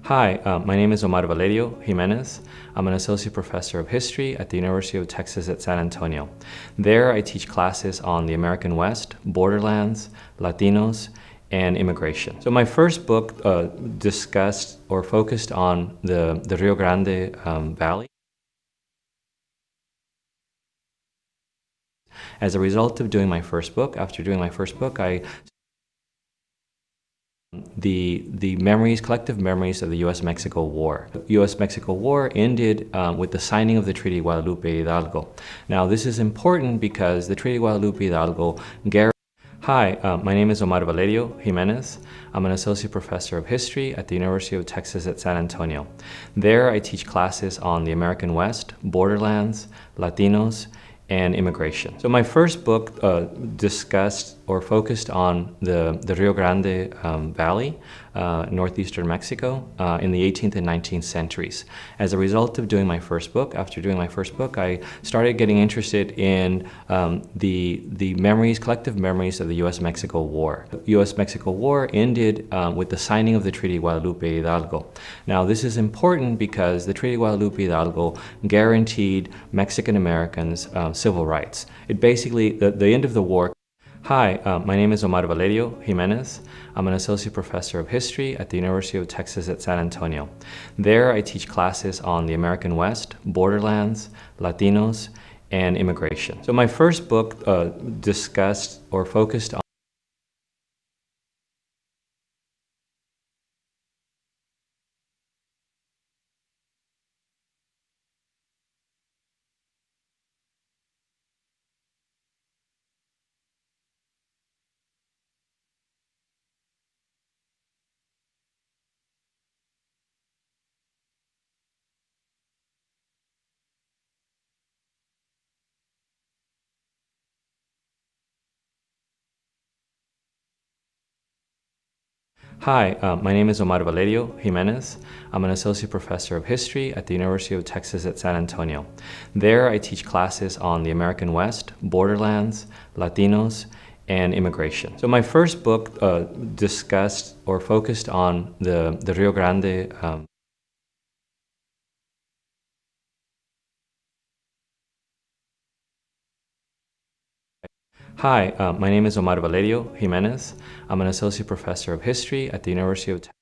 Hi, my name is Omar Valerio Jimenez. I'm an associate professor of history at the University of Texas at San Antonio. There, I teach classes on the American West, borderlands, Latinos, and immigration. So my first book discussed or focused on the Rio Grande Valley. As a result of doing my first book, after doing my first book, the collective memories of the U.S.-Mexico War. The U.S.-Mexico War ended with the signing of the Treaty of Guadalupe Hidalgo. Now, this is important because the Treaty of Guadalupe Hidalgo guaranteed. Hi, my name is Omar Valerio Jimenez. I'm an associate professor of history at the University of Texas at San Antonio. There, I teach classes on the American West, borderlands, Latinos, and immigration. So my first book discussed or focused on the Rio Grande Valley, northeastern Mexico, in the 18th and 19th centuries. As a result of doing my first book, after doing my first book, I started getting interested in the collective memories of the U.S.-Mexico War. The U.S.-Mexico War ended with the signing of the Treaty of Guadalupe Hidalgo. Now, this is important because the Treaty of Guadalupe Hidalgo guaranteed Mexican Americans civil rights. It basically, the end of the war. Hi, my name is Omar Valerio Jimenez. I'm an associate professor of history at the University of Texas at San Antonio. There, I teach classes on the American West, borderlands, Latinos, and immigration. So my first book discussed or focused on. Hi, my name is Omar Valerio Jimenez. I'm an associate professor of history at the University of Texas at San Antonio. There, I teach classes on the American West, borderlands, Latinos, and immigration. So my first book discussed or focused on the Rio Grande. Hi, my name is Omar Valerio Jimenez. I'm an associate professor of history at the University of Texas.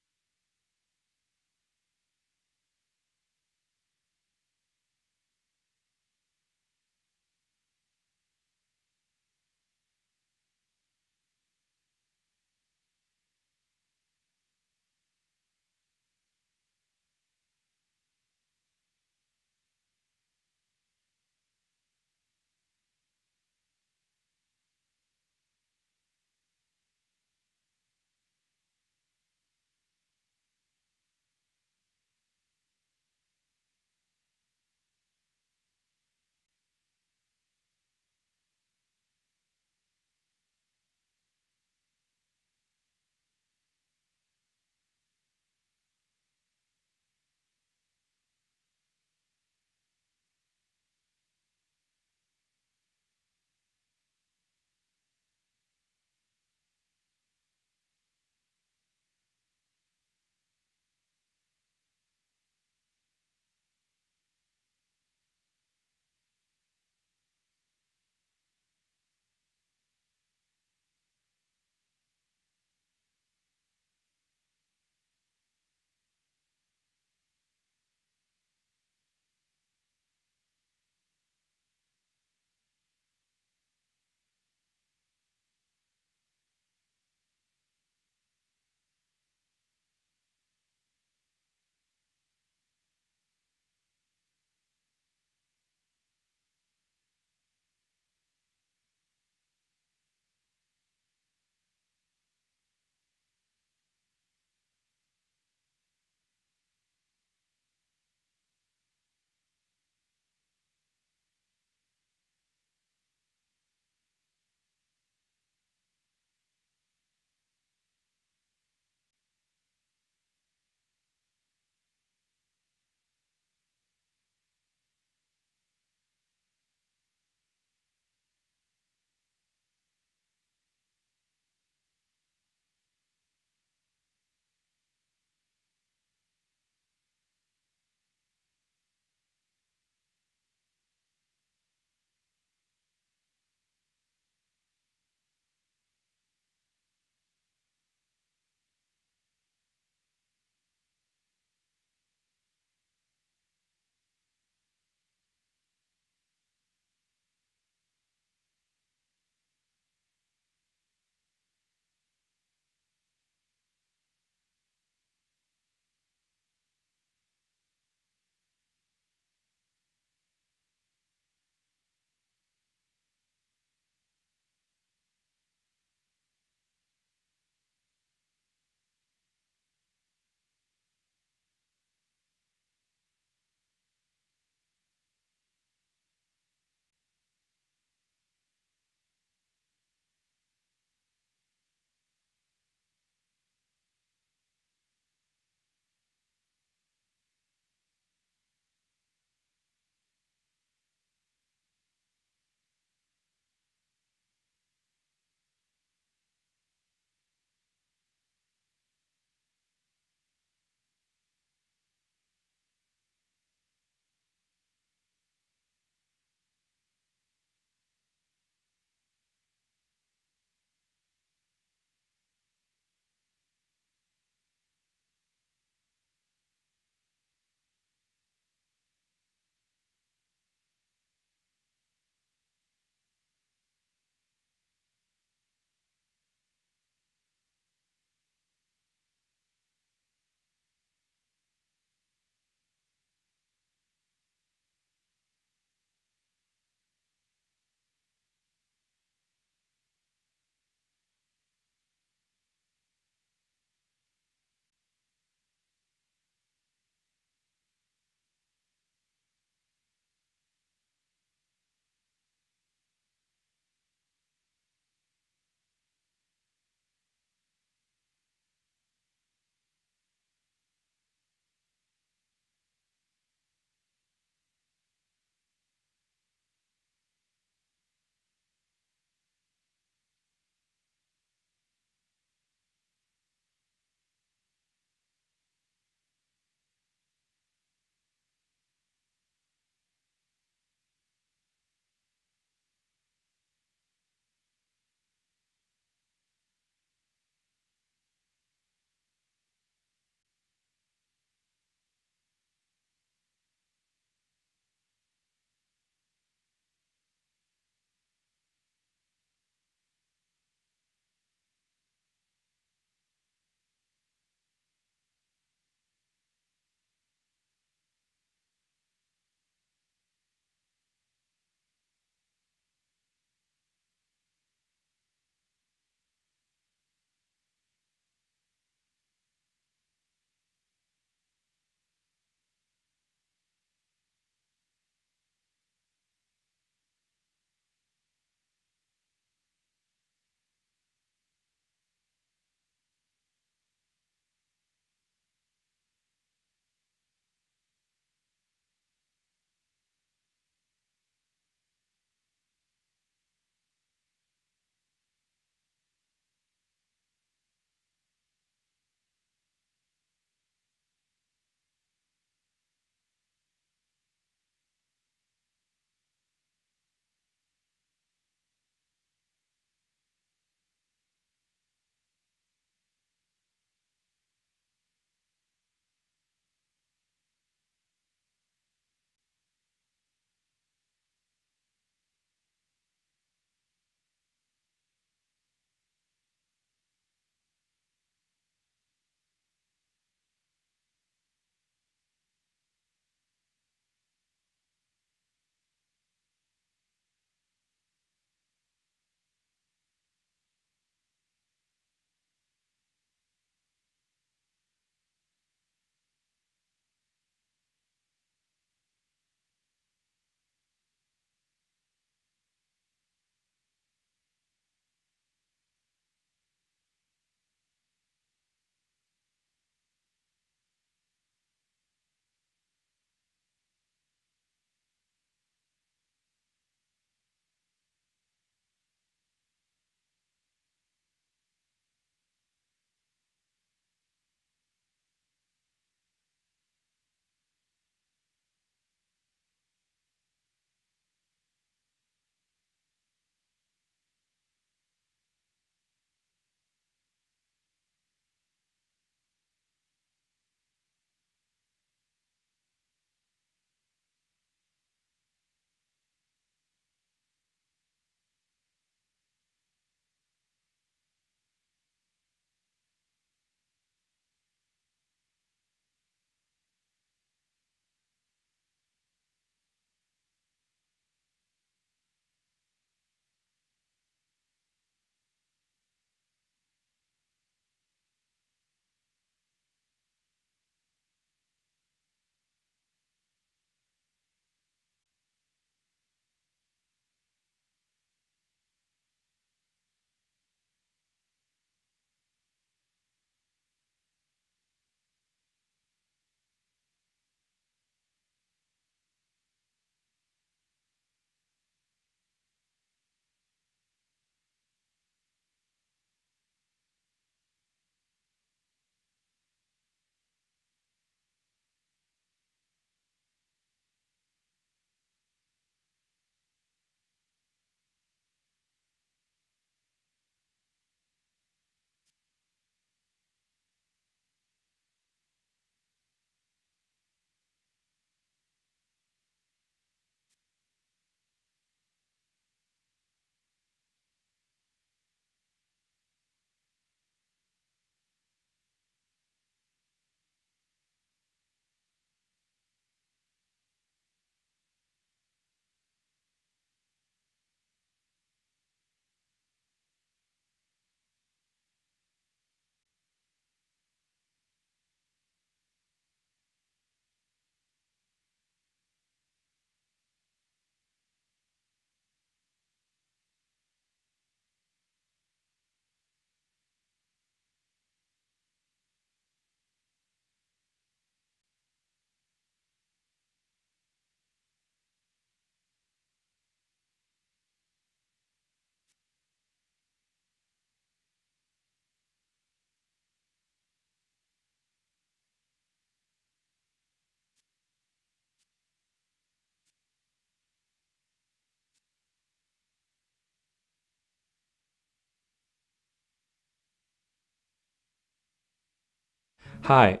Hi.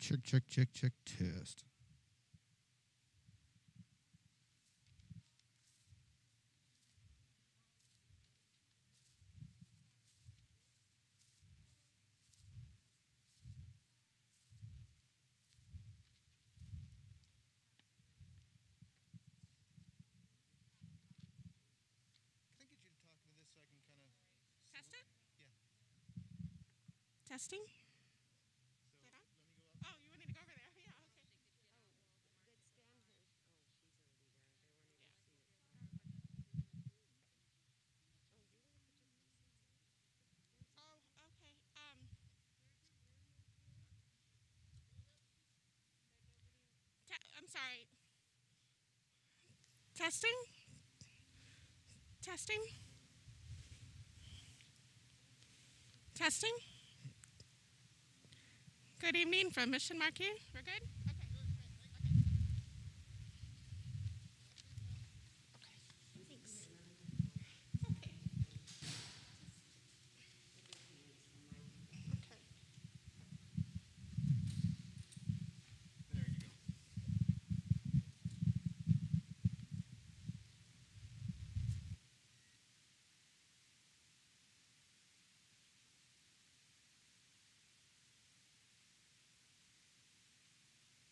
Check, test. Can I get you to talk into this so I can kind of Test it? Yeah. Testing? So Is it on? let me go up. Oh, you want me to go over there? Yeah, okay. Good stand here. Oh, she's already there. They won't even Yeah. see it. Oh, you want to put your license in? Oh, okay. I'm sorry. Testing? Testing? Testing? Good evening from Mission Marquee. We're good? Okay. Okay. Thanks. Okay. Okay. There you go.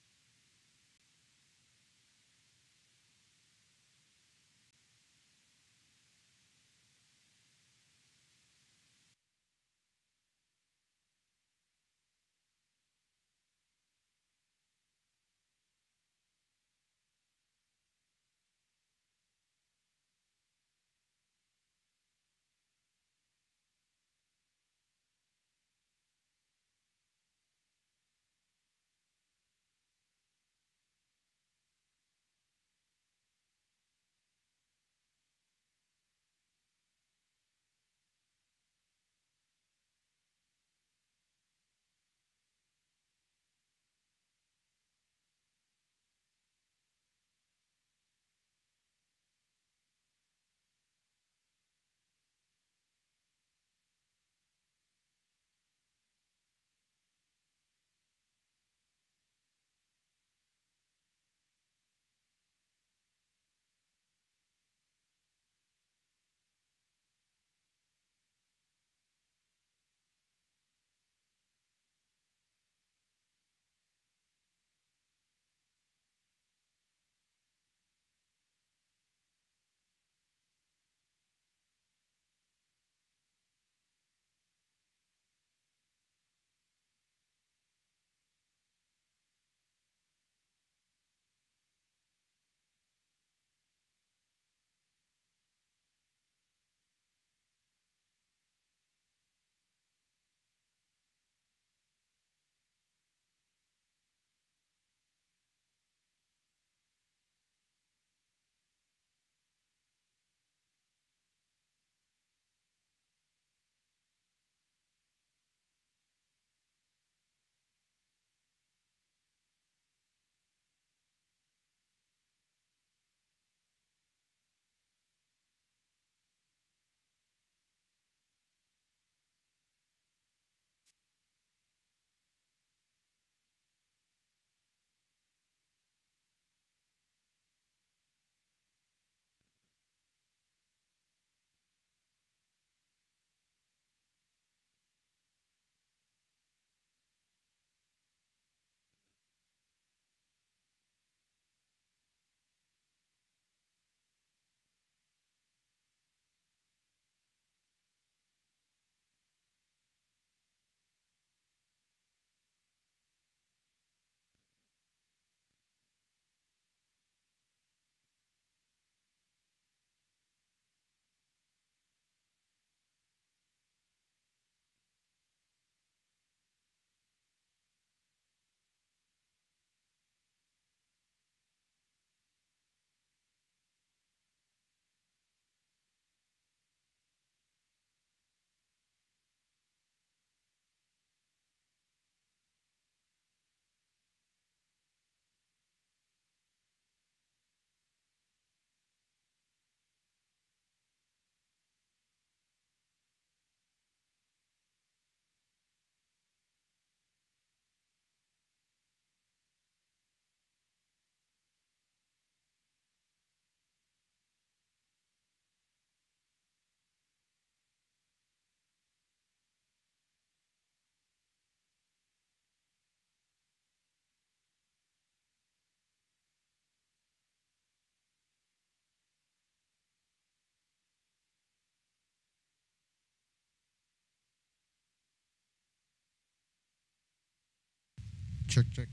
check, check.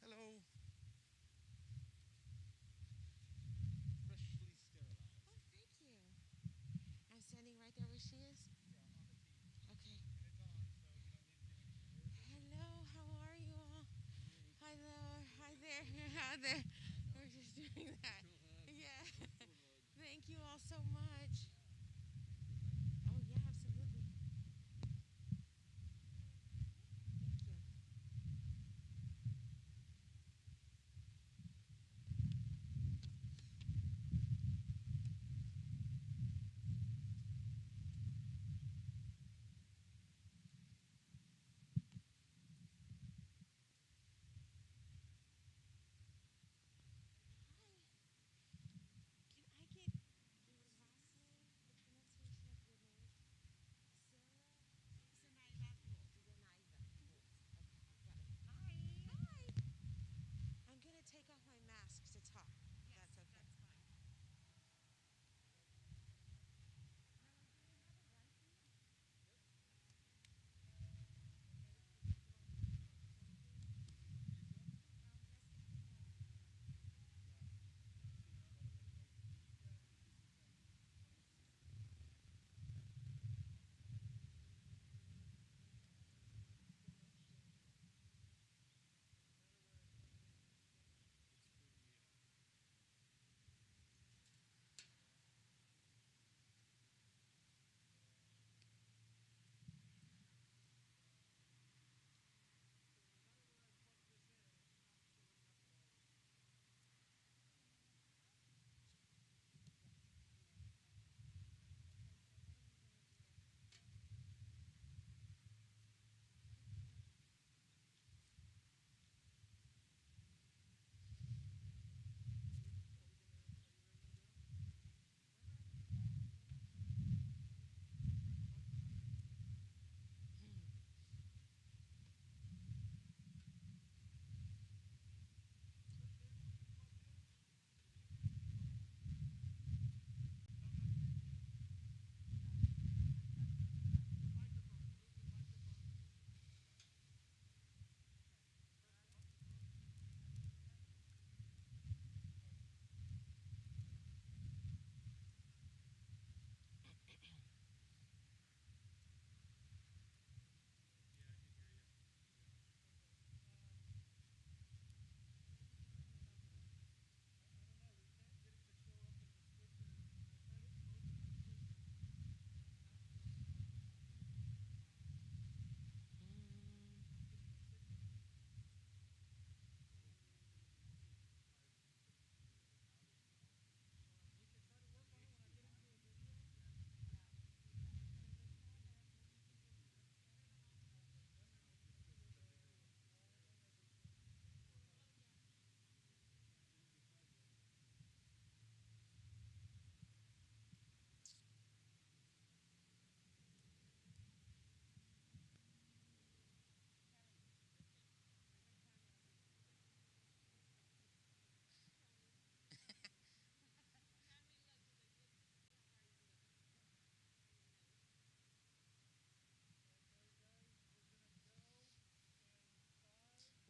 Hello. Freshly sterilized. Oh, thank you. I'm standing right there where she is. Okay. Hello, how are you all? Hi there. Hi there. Hi there. We're just doing that. Yeah. Thank you all so much. Oh, yeah, absolutely. Thank you. Hi. Can I get your last name, the pronunciation of your name? Sarah? Zenaiva. Okay, I've got it. Hi. Hi. I'm going to take off my mask to talk. That's okay.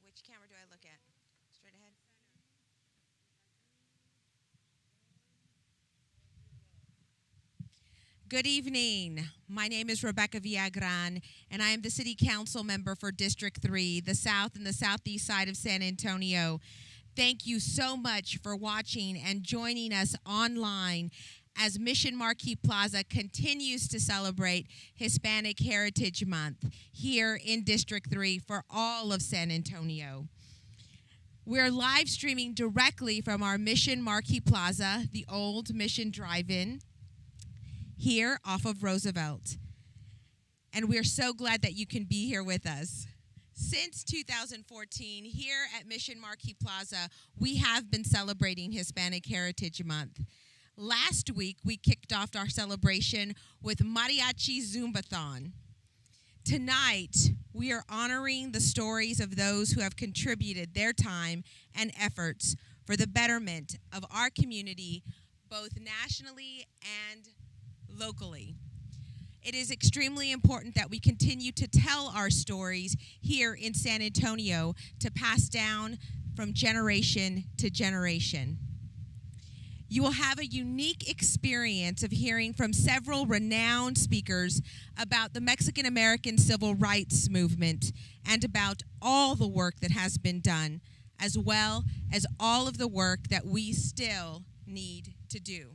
Which camera do I look at? Straight ahead? Good evening. My name is Rebecca Viagran, and I am the City Council member for District 3, the south and the southeast side of San Antonio. Thank you so much for watching and joining us online as Mission Marquee Plaza continues to celebrate Hispanic Heritage Month here in District 3 for all of San Antonio. We're live streaming directly from our Mission Marquee Plaza, the old Mission Drive-In, here off of Roosevelt. And we're so glad that you can be here with us. Since 2014, here at Mission Marquee Plaza, we have been celebrating Hispanic Heritage Month. Last week, we kicked off our celebration with Mariachi Zumbathon. Tonight, we are honoring the stories of those who have contributed their time and efforts for the betterment of our community, both nationally and locally. It is extremely important that we continue to tell our stories here in San Antonio to pass down from generation to generation. You will have a unique experience of hearing from several renowned speakers about the Mexican-American Civil Rights Movement and about all the work that has been done, as well as all of the work that we still need to do.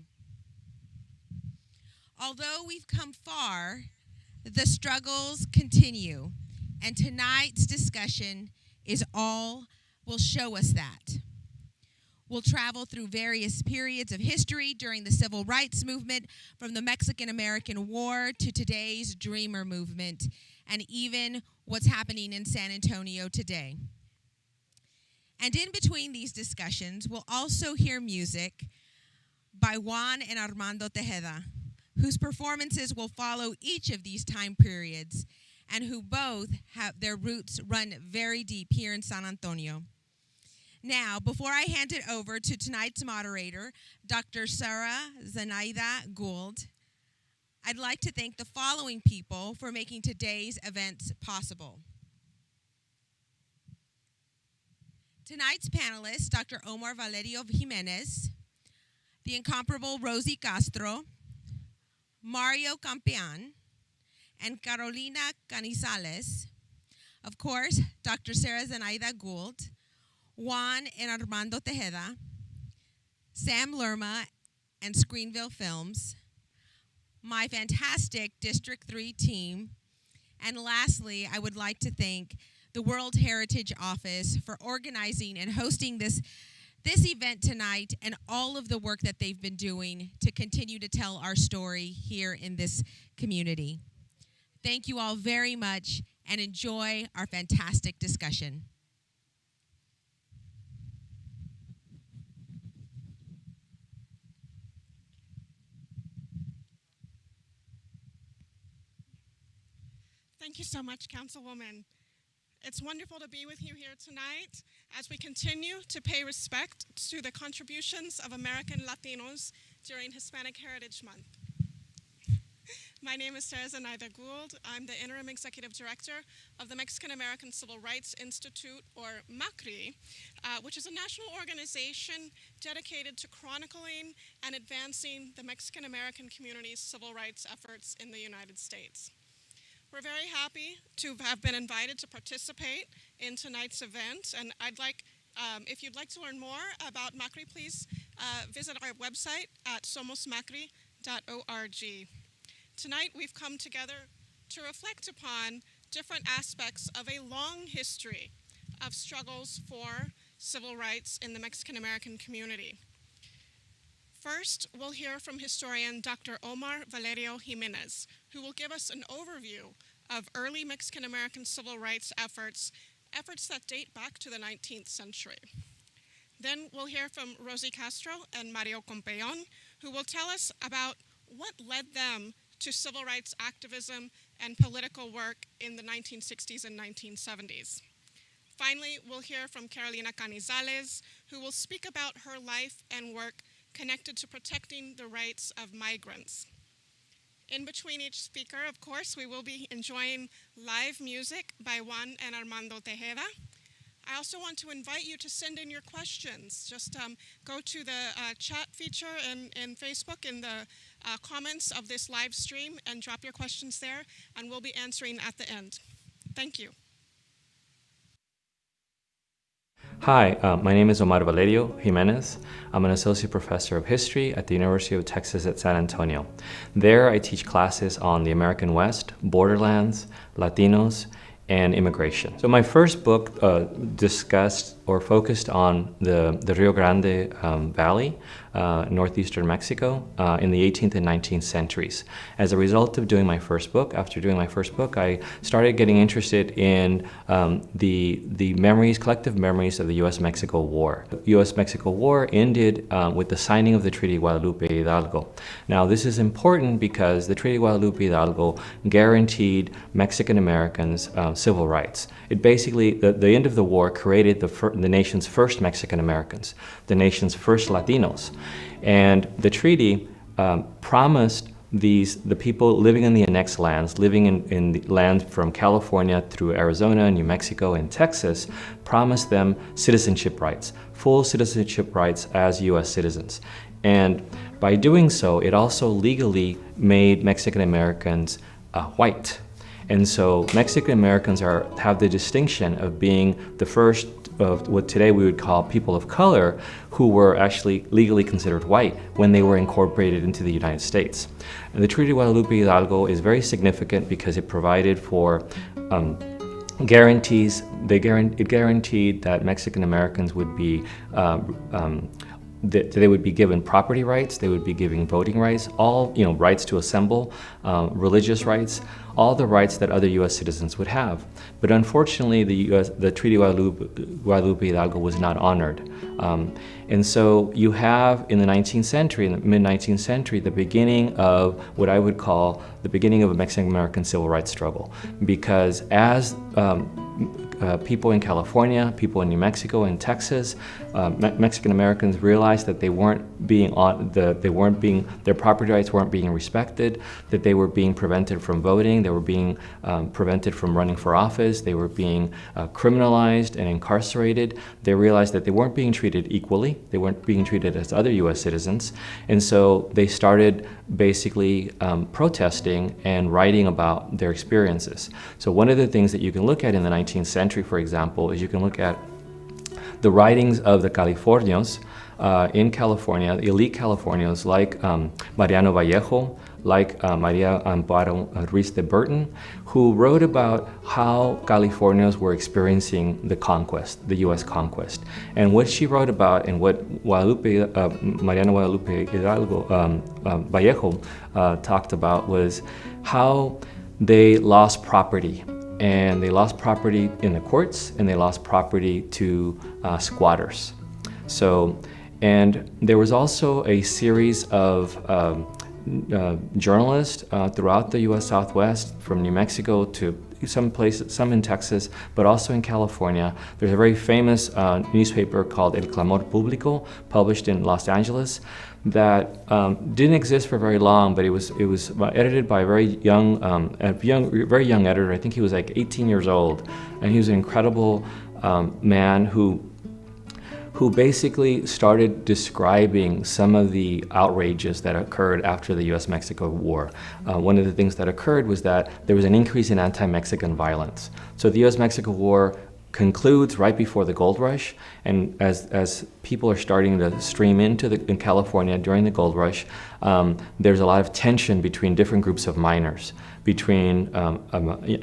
Although we've come far, the struggles continue, and tonight's discussion will show us that. We'll travel through various periods of history during the Civil Rights Movement, from the Mexican-American War to today's Dreamer Movement, and even what's happening in San Antonio today. And in between these discussions, we'll also hear music by Juan and Armando Tejeda, whose performances will follow each of these time periods, and who both have their roots run very deep here in San Antonio. Now, before I hand it over to tonight's moderator, Dr. Sarah Zenaida Gould, I'd like to thank the following people for making today's events possible. Tonight's panelists, Dr. Omar Valerio Jimenez, the incomparable Rosie Castro, Mario Campean, and Carolina Canizales. Of course, Dr. Sarah Zenaida Gould, Juan and Armando Tejeda, Sam Lerma and Screenville Films, my fantastic District 3 team, and lastly, I would like to thank the World Heritage Office for organizing and hosting this event tonight and all of the work that they've been doing to continue to tell our story here in this community. Thank you all very much and enjoy our fantastic discussion. Thank you so much, Councilwoman. It's wonderful to be with you here tonight as we continue to pay respect to the contributions of American Latinos during Hispanic Heritage Month. My name is Sarah Zenaida Gould. I'm the Interim Executive Director of the Mexican American Civil Rights Institute, or MACRI, which is a national organization dedicated to chronicling and advancing the Mexican American community's civil rights efforts in the United States. We're very happy to have been invited to participate in tonight's event, and if you'd like to learn more about MACRI, please visit our website at somosmacri.org. Tonight, we've come together to reflect upon different aspects of a long history of struggles for civil rights in the Mexican American community. First, we'll hear from historian Dr. Omar Valerio Jimenez, who will give us an overview of early Mexican American civil rights efforts that date back to the 19th century. Then we'll hear from Rosie Castro and Mario Campeon, who will tell us about what led them to civil rights activism and political work in the 1960s and 1970s. Finally, we'll hear from Carolina Canizales, who will speak about her life and work connected to protecting the rights of migrants. In between each speaker, of course, we will be enjoying live music by Juan and Armando Tejeda. I also want to invite you to send in your questions. Just go to the chat feature in Facebook in the comments of this live stream and drop your questions there, and we'll be answering at the end. Thank you. Hi, my name is Omar Valerio Jimenez. I'm an associate professor of history at the University of Texas at San Antonio. There, I teach classes on the American West, borderlands, Latinos, and immigration. So my first book discussed or focused on the Rio Grande Valley, northeastern Mexico, in the 18th and 19th centuries. As a result of doing my first book, after doing my first book, I started getting interested in the memories, collective memories of the U.S.-Mexico War. The U.S.-Mexico War ended with the signing of the Treaty of Guadalupe Hidalgo. Now, this is important because the Treaty of Guadalupe Hidalgo guaranteed Mexican Americans civil rights. It basically, the end of the war created the nation's first Mexican Americans, the nation's first Latinos. And the treaty promised the people living in the annexed lands, living in the land from California through Arizona, New Mexico, and Texas, promised them citizenship rights, full citizenship rights as U.S. citizens. And by doing so, it also legally made Mexican Americans white. And so Mexican Americans have the distinction of being the first of what today we would call people of color who were actually legally considered white when they were incorporated into the United States. And the Treaty of Guadalupe Hidalgo is very significant because it provided for guarantees. It guaranteed that Mexican Americans would be that they would be given property rights, they would be given voting rights, all rights to assemble, religious rights, all the rights that other U.S. citizens would have. But unfortunately, the Treaty of Guadalupe Hidalgo was not honored. And so you have in the 19th century, in the mid-19th century, the beginning of what I would call the beginning of a Mexican-American civil rights struggle. Because as people in California, people in New Mexico and Texas, Mexican Americans realized that they weren't being their property rights weren't being respected, that they were being prevented from voting, they were being prevented from running for office, they were being criminalized and incarcerated. They realized that they weren't being treated equally, they weren't being treated as other U.S. citizens, and so they started basically protesting and writing about their experiences. So one of the things that you can look at in the 19th century, for example, is you can look at the writings of the Californios in California, the elite Californios like Mariano Vallejo, like Maria Amparo Ruiz de Burton, who wrote about how Californios were experiencing the conquest, the U.S. conquest. And what she wrote about and what Mariano Guadalupe Hidalgo, Vallejo talked about was how they lost property. And they lost property in the courts, and they lost property to squatters. So, and there was also a series of journalists throughout the U.S. Southwest, from New Mexico to some places, some in Texas, but also in California. There's a very famous newspaper called El Clamor Público, published in Los Angeles, that didn't exist for very long, but it was edited by a very young editor. I think he was like 18 years old, and he was an incredible man who basically started describing some of the outrages that occurred after the U.S.-Mexico War. One of the things that occurred was that there was an increase in anti-Mexican violence. So the U.S.-Mexico War concludes right before the gold rush, and as people are starting to stream in California during the gold rush, there's a lot of tension between different groups of miners, between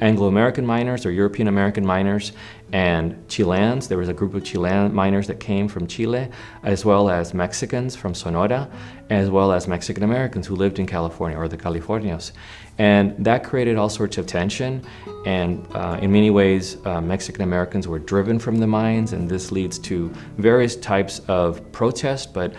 Anglo-American miners or European-American miners and Chileans. There was a group of Chilean miners that came from Chile, as well as Mexicans from Sonora, as well as Mexican-Americans who lived in California, or the Californios. And that created all sorts of tension, and in many ways Mexican-Americans were driven from the mines, and this leads to various types of protest, but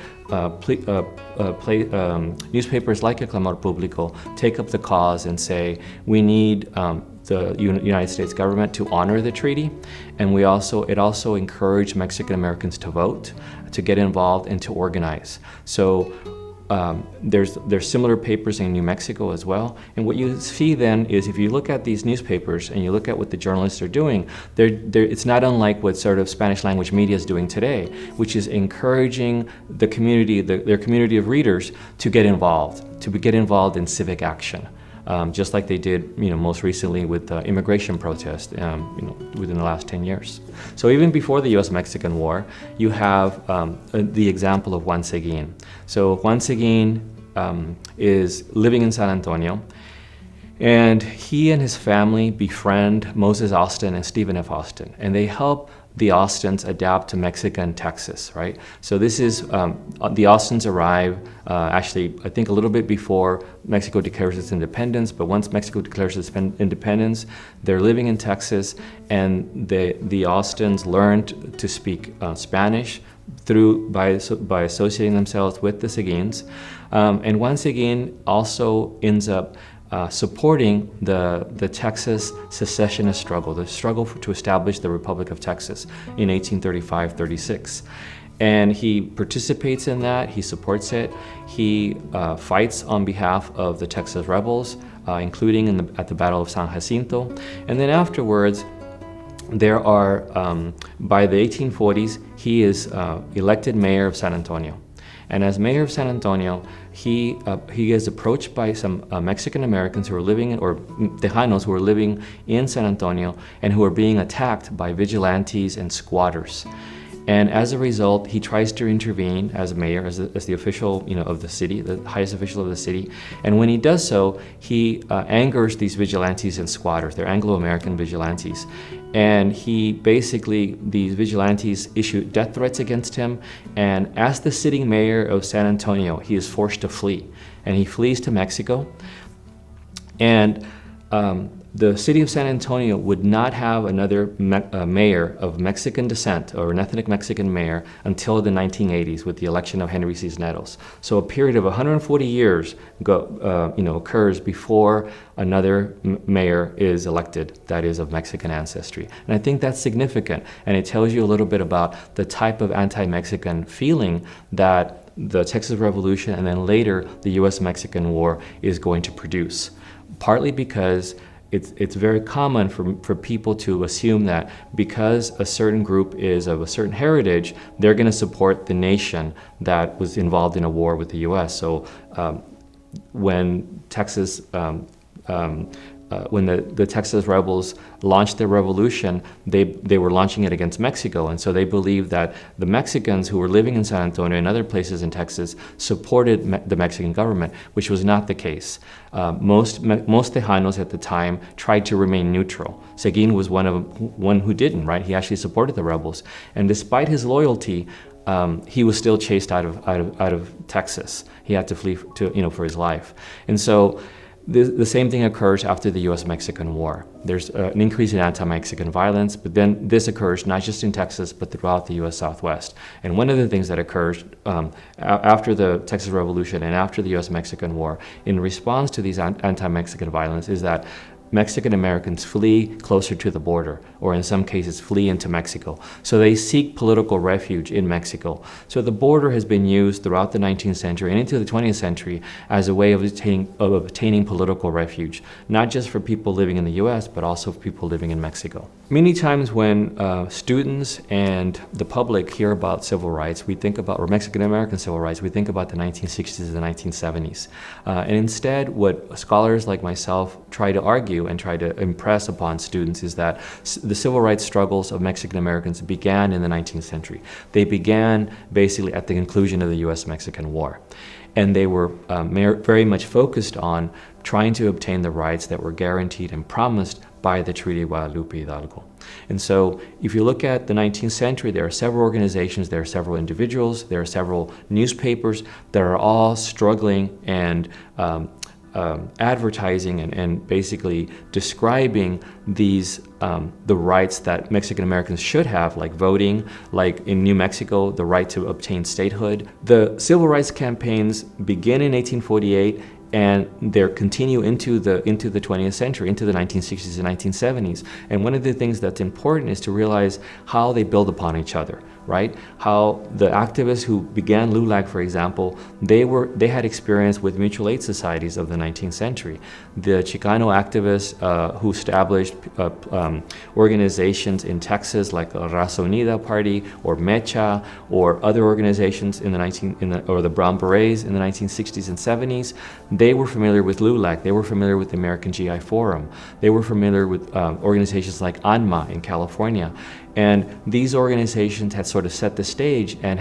newspapers like El Clamor Público take up the cause and say, we need the United States government to honor the treaty, and it also encouraged Mexican Americans to vote, to get involved, and to organize. So there's similar papers in New Mexico as well. And what you see then is if you look at these newspapers and you look at what the journalists are doing, it's not unlike what sort of Spanish language media is doing today, which is encouraging the community, their community of readers to get involved in civic action. Just like they did, most recently with the immigration protest, within the last 10 years. So even before the U.S.-Mexican War, you have the example of Juan Seguin. So Juan Seguin is living in San Antonio, and he and his family befriend Moses Austin and Stephen F. Austin, and they help the Austins adapt to Mexican Texas, right? So this is, the Austins arrive, actually, I think a little bit before Mexico declares its independence, but once Mexico declares its independence, they're living in Texas, and the Austins learned to speak Spanish by associating themselves with the Seguins. And Juan Seguin also ends up supporting the Texas secessionist struggle, the struggle to establish the Republic of Texas in 1835-36. And he participates in that, he supports it, he fights on behalf of the Texas rebels, including at the Battle of San Jacinto. And then afterwards, there are, by the 1840s, he is elected mayor of San Antonio. And as mayor of San Antonio, he is approached by some Mexican Americans who are living or Tejanos who are living in San Antonio and who are being attacked by vigilantes and squatters. And as a result, he tries to intervene as mayor, as the official, of the city, the highest official of the city. And when he does so, he angers these vigilantes and squatters. They're Anglo-American vigilantes. And these vigilantes issue death threats against him. And as the sitting mayor of San Antonio, he is forced to flee. And he flees to Mexico. And the city of San Antonio would not have another mayor of Mexican descent or an ethnic Mexican mayor until the 1980s with the election of Henry Cisneros. So a period of 140 years occurs before another mayor is elected that is of Mexican ancestry. And I think that's significant, and it tells you a little bit about the type of anti-Mexican feeling that the Texas Revolution and then later the U.S.-Mexican War is going to produce. Partly because it's very common for people to assume that because a certain group is of a certain heritage, they're going to support the nation that was involved in a war with the U.S. So when Texas, when the Texas rebels launched their revolution, they were launching it against Mexico, and so they believed that the Mexicans who were living in San Antonio and other places in Texas supported the Mexican government, which was not the case. Most Tejanos at the time tried to remain neutral. Seguin was one who didn't, right? He actually supported the rebels, and despite his loyalty, he was still chased out of Texas. He had to flee for his life, and so. The same thing occurs after the U.S.-Mexican War. There's an increase in anti-Mexican violence, but then this occurs not just in Texas, but throughout the U.S. Southwest. And one of the things that occurs after the Texas Revolution and after the U.S.-Mexican War, in response to these anti-Mexican violence, is that Mexican Americans flee closer to the border, or in some cases flee into Mexico. So they seek political refuge in Mexico. So the border has been used throughout the 19th century and into the 20th century as a way of obtaining political refuge, not just for people living in the US, but also for people living in Mexico. Many times when students and the public hear about civil rights, we think about, or Mexican American civil rights, we think about the 1960s and the 1970s. And instead, what scholars like myself try to argue and try to impress upon students is that the civil rights struggles of Mexican Americans began in the 19th century. They began basically at the conclusion of the U.S.-Mexican War. And they were very much focused on trying to obtain the rights that were guaranteed and promised by the Treaty of Guadalupe Hidalgo. And so if you look at the 19th century, there are several organizations, there are several individuals, there are several newspapers that are all struggling and advertising and basically describing these the rights that Mexican Americans should have, like voting, like in New Mexico, the right to obtain statehood. The civil rights campaigns begin in 1848 and they continue into the 20th century, into the 1960s and 1970s. And one of the things that's important is to realize how they build upon each other. right? How the activists who began LULAC, for example, they had experience with mutual aid societies of the 19th century. The Chicano activists who established organizations in Texas like the Raza Unida Party or Mecha or other organizations in the Brown Berets in the 1960s and 70s, they were familiar with LULAC. They were familiar with the American GI Forum. They were familiar with organizations like ANMA in California. And these organizations had sort of set the stage and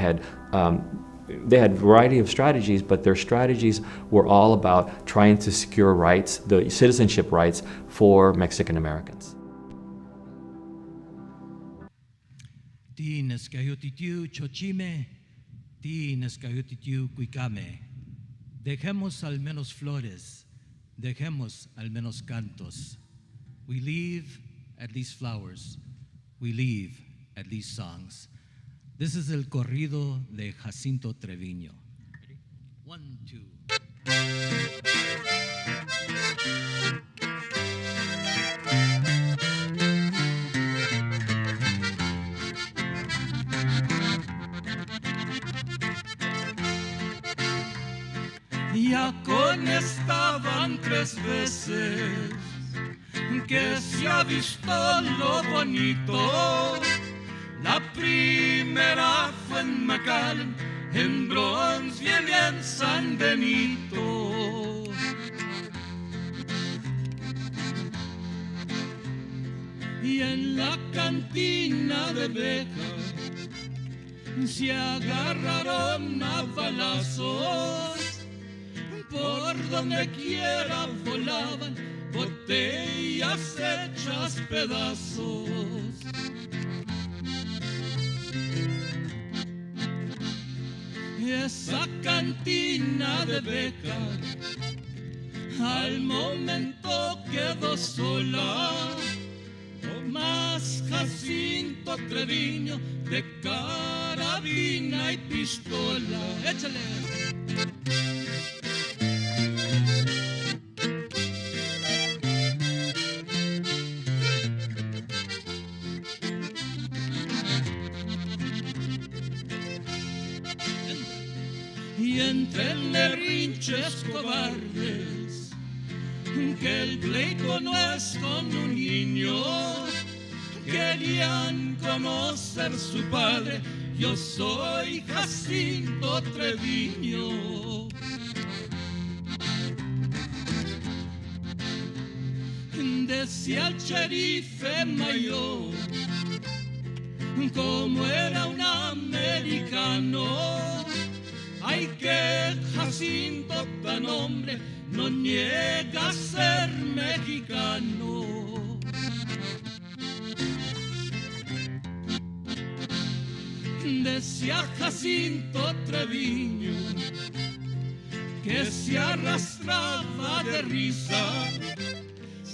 they had a variety of strategies, but their strategies were all about trying to secure rights, the citizenship rights for Mexican Americans. Tienes cayutitiu chochime, tienes cayutitiu cuicame. Dejemos al menos flores, dejemos al menos cantos. We leave at least flowers, we leave at least songs. This is el corrido de Jacinto Treviño. Ready? 1, 2. Ya con estaban 3 veces que se ha visto lo bonito. La primera fue en McAllen, en Bronzeville y en San Benito. Y en la cantina de Beja se agarraron a balazos. Por donde quiera volaban botellas hechas pedazos. Esa cantina de Beja al momento quedó sola, más Jacinto Treviño de carabina y pistola. ¡Échale! Y entre berrinches cobardes, que el pleito no es con un niño, querían conocer su padre. Yo soy Jacinto Treviño. Decía el sherife mayor, como era un americano, ay, que Jacinto tan hombre no niega ser mexicano. Decía Jacinto Treviño que se arrastraba de risa,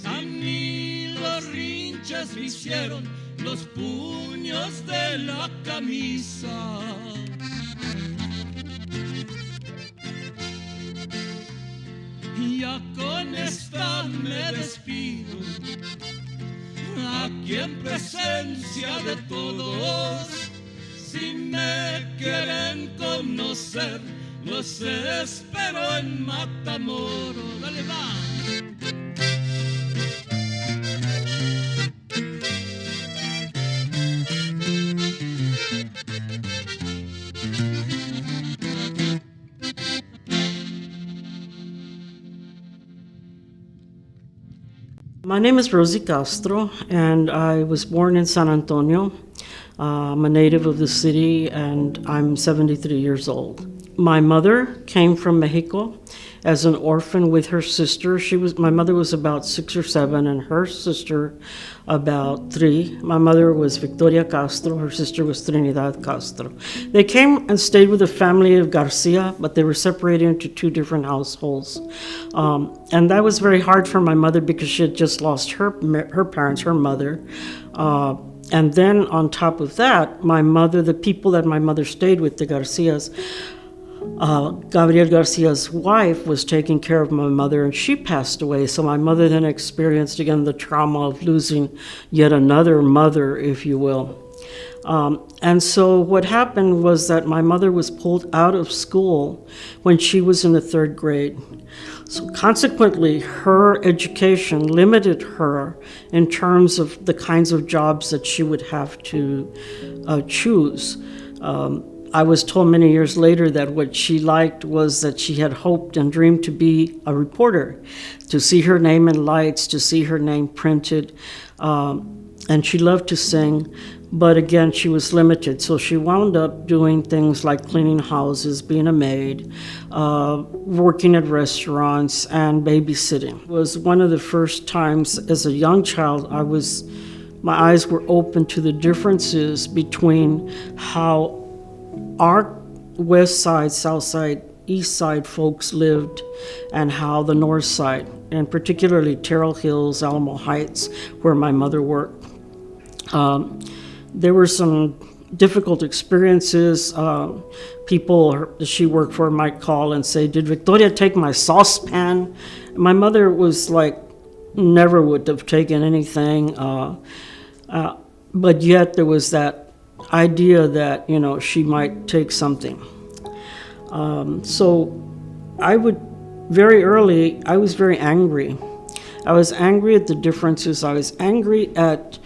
a mí los rinches me hicieron los puños de la camisa. Ya con esta me despido, aquí en presencia de todos. Si me quieren conocer, los espero en Matamoros. Dale, va. My name is Rosie Castro, and I was born in San Antonio. I'm a native of the city, and I'm 73 years old. My mother came from Mexico as an orphan with her sister. My mother was about 6 or 7, and her sister about 3. My mother was Victoria Castro. Her sister was Trinidad Castro. They came and stayed with the family of Garcia, but they were separated into 2 different households. And that was very hard for my mother because she had just lost her parents, her mother. And then on top of that, my mother, the people that my mother stayed with, the Garcias, Gabriel Garcia's wife was taking care of my mother, and she passed away. So my mother then experienced again the trauma of losing yet another mother, if you will. And so what happened was that my mother was pulled out of school when she was in the 3rd grade. So consequently, her education limited her in terms of the kinds of jobs that she would have to choose. I was told many years later that what she liked was that she had hoped and dreamed to be a reporter, to see her name in lights, to see her name printed, and she loved to sing. But again, she was limited, so she wound up doing things like cleaning houses, being a maid, working at restaurants, and babysitting. It was one of the first times as a young child my eyes were open to the differences between how our west side, south side, east side folks lived and how the north side, and particularly Terrell Hills, Alamo Heights, where my mother worked. There were some difficult experiences. People she worked for might call and say, "Did Victoria take my saucepan?" My mother was like, never would have taken anything. But yet there was that idea that, she might take something. So I was very angry. I was angry at the differences. I was angry at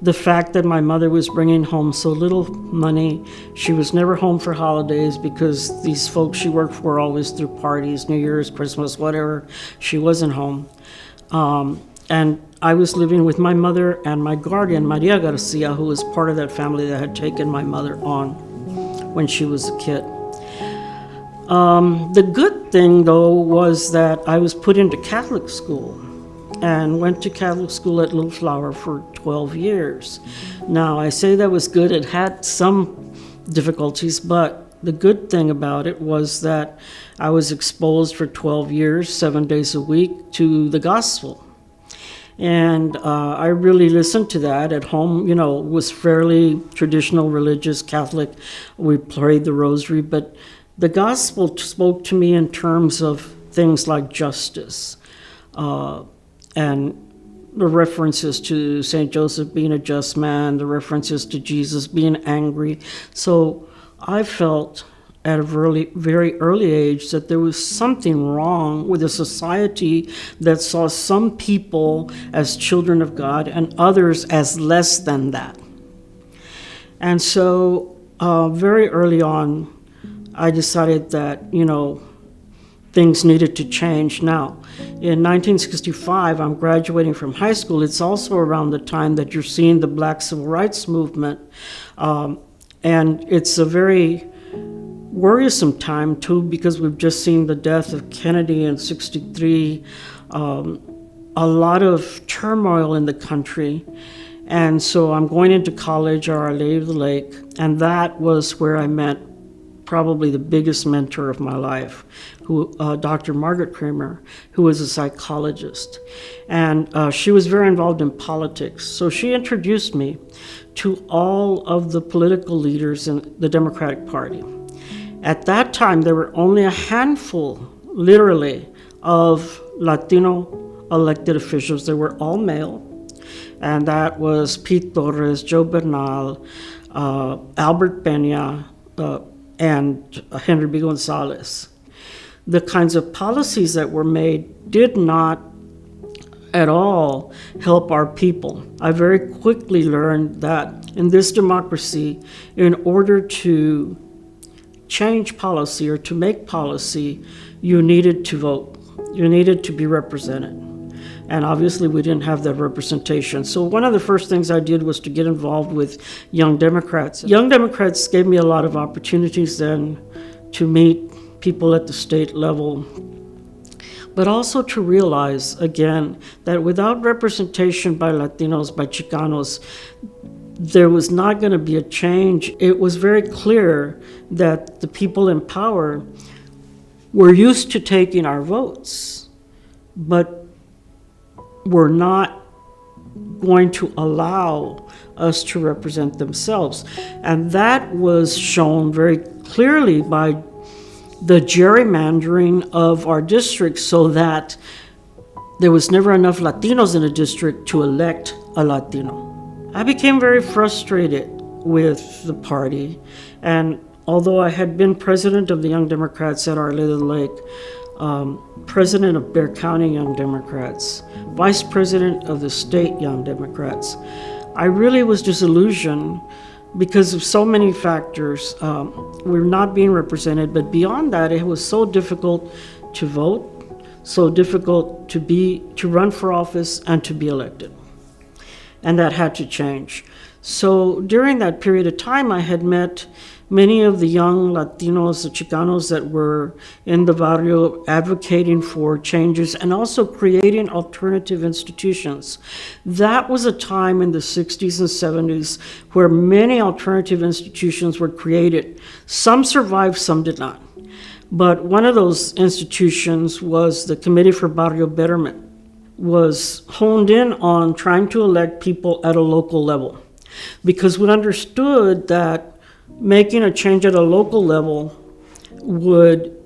the fact that my mother was bringing home so little money. She was never home for holidays because these folks she worked for always threw parties, New Year's, Christmas, whatever. She wasn't home. And I was living with my mother and my guardian, Maria Garcia, who was part of that family that had taken my mother on when she was a kid. The good thing, though, was that I was put into Catholic school and went to Catholic school at Little Flower for 12 years. Now, I say that was good. It had some difficulties, but the good thing about it was that I was exposed for 12 years, 7 days a week, to the gospel. And I really listened to that at home. Was fairly traditional, religious, Catholic. We prayed the rosary, but the gospel spoke to me in terms of things like justice, and the references to St. Joseph being a just man, the references to Jesus being angry. So I felt at a very early age that there was something wrong with a society that saw some people as children of God and others as less than that. And so very early on, I decided that, things needed to change. Now, in 1965, I'm graduating from high school. It's also around the time that you're seeing the Black Civil Rights Movement. And it's a very worrisome time, too, because we've just seen the death of Kennedy in '63, a lot of turmoil in the country. And so I'm going into college at Our Lady of the Lake, and that was where I met probably the biggest mentor of my life, Dr. Margaret Kramer, who was a psychologist. And she was very involved in politics. So she introduced me to all of the political leaders in the Democratic Party. At that time, there were only a handful, literally, of Latino elected officials. They were all male. And that was Pete Torres, Joe Bernal, Albert Peña, and Henry B. Gonzalez. The kinds of policies that were made did not at all help our people. I very quickly learned that in this democracy, in order to change policy or to make policy, you needed to vote. You needed to be represented. And obviously we didn't have that representation. So one of the first things I did was to get involved with Young Democrats. Young Democrats gave me a lot of opportunities then to meet people at the state level, but also to realize, again, that without representation by Latinos, by Chicanos, there was not going to be a change. It was very clear that the people in power were used to taking our votes, but were not going to allow us to represent themselves. And that was shown very clearly by the gerrymandering of our district so that there was never enough Latinos in a district to elect a Latino. I became very frustrated with the party. And although I had been president of the Young Democrats at Our Lady of the Lake, president of Bexar County Young Democrats, vice president of the state Young Democrats, I really was disillusioned because of so many factors. We're not being represented, but beyond that, it was so difficult to vote, so difficult to run for office and to be elected. And that had to change. So during that period of time, I had met many of the young Latinos, the Chicanos that were in the barrio advocating for changes and also creating alternative institutions. That was a time in the 60s and 70s where many alternative institutions were created. Some survived, some did not. But one of those institutions was the Committee for Barrio Betterment, was honed in on trying to elect people at a local level, because we understood that making a change at a local level would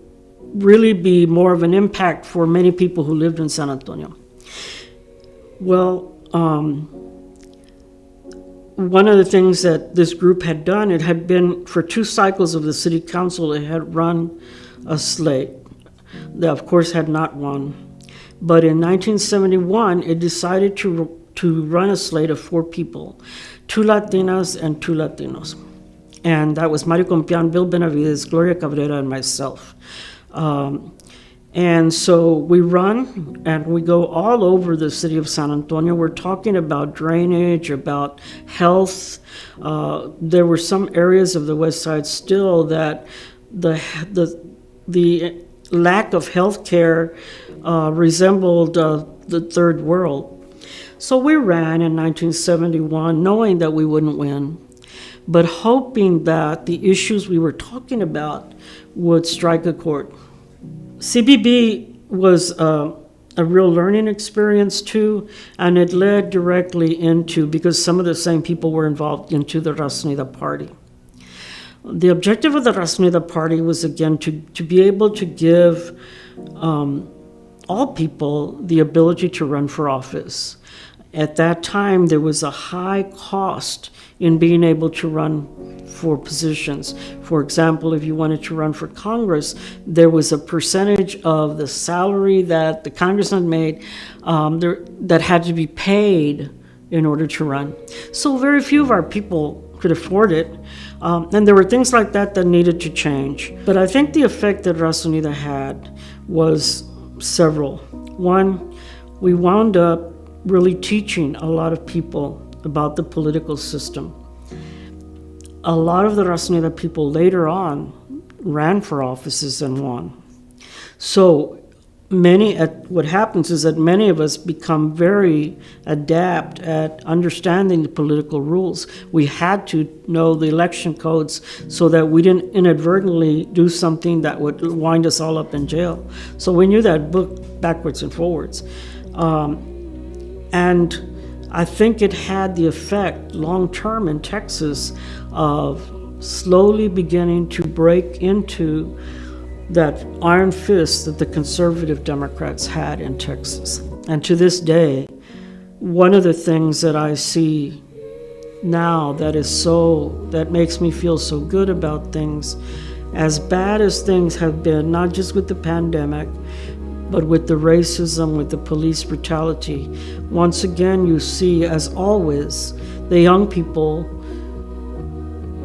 really be more of an impact for many people who lived in San Antonio. Well, one of the things that this group had done, it had been for 2 cycles of the city council, it had run a slate that of course had not won. But in 1971, it decided to run a slate of 4 people, 2 Latinas and 2 Latinos. And that was Mario Compian, Bill Benavides, Gloria Cabrera, and myself. And so we run and we go all over the city of San Antonio. We're talking about drainage, about health. There were some areas of the west side still that the lack of health care resembled the third world. So we ran in 1971 knowing that we wouldn't win, but hoping that the issues we were talking about would strike a chord. CBB was a real learning experience too, and it led directly into, because some of the same people were involved, into the Raza Unida Party. The objective of the Raza Unida Party was, again, to be able to give all people the ability to run for office. At that time, there was a high cost in being able to run for positions. For example, if you wanted to run for Congress, there was a percentage of the salary that the congressman made that had to be paid in order to run. So very few of our people could afford it. And there were things like that that needed to change. But I think the effect that Raza Unida had was several. One, we wound up really teaching a lot of people about the political system. A lot of the Raza Unida people later on ran for offices and won. So what happens is that many of us become very adept at understanding the political rules. We had to know the election codes so that we didn't inadvertently do something that would wind us all up in jail. So we knew that book backwards and forwards. And I think it had the effect long-term in Texas of slowly beginning to break into that iron fist that the conservative Democrats had in Texas. And to this day, one of the things that I see now that makes me feel so good about things, as bad as things have been, not just with the pandemic, but with the racism, with the police brutality, once again you see, as always, the young people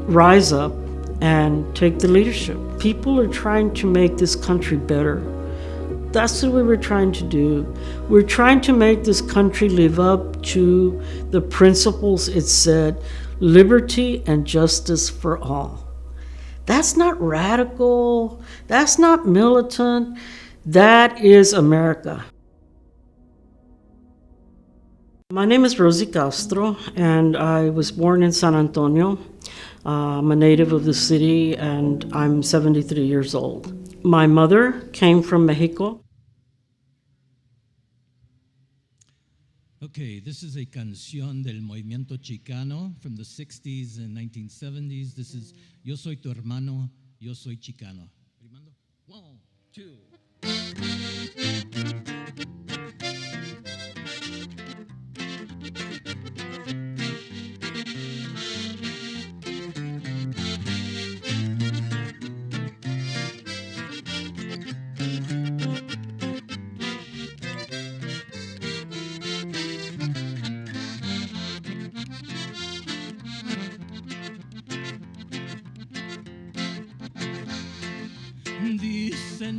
rise up and take the leadership. People are trying to make this country better. That's what we were trying to do. We're trying to make this country live up to the principles it said, liberty and justice for all. That's not radical. That's not militant. That is America. My name is Rosie Castro, and I was born in San Antonio. I'm a native of the city, and I'm 73 years old. My mother came from Mexico. Okay, this is a canción del movimiento chicano from the 60s and 1970s. This is Yo soy tu hermano, yo soy chicano. 1, 2.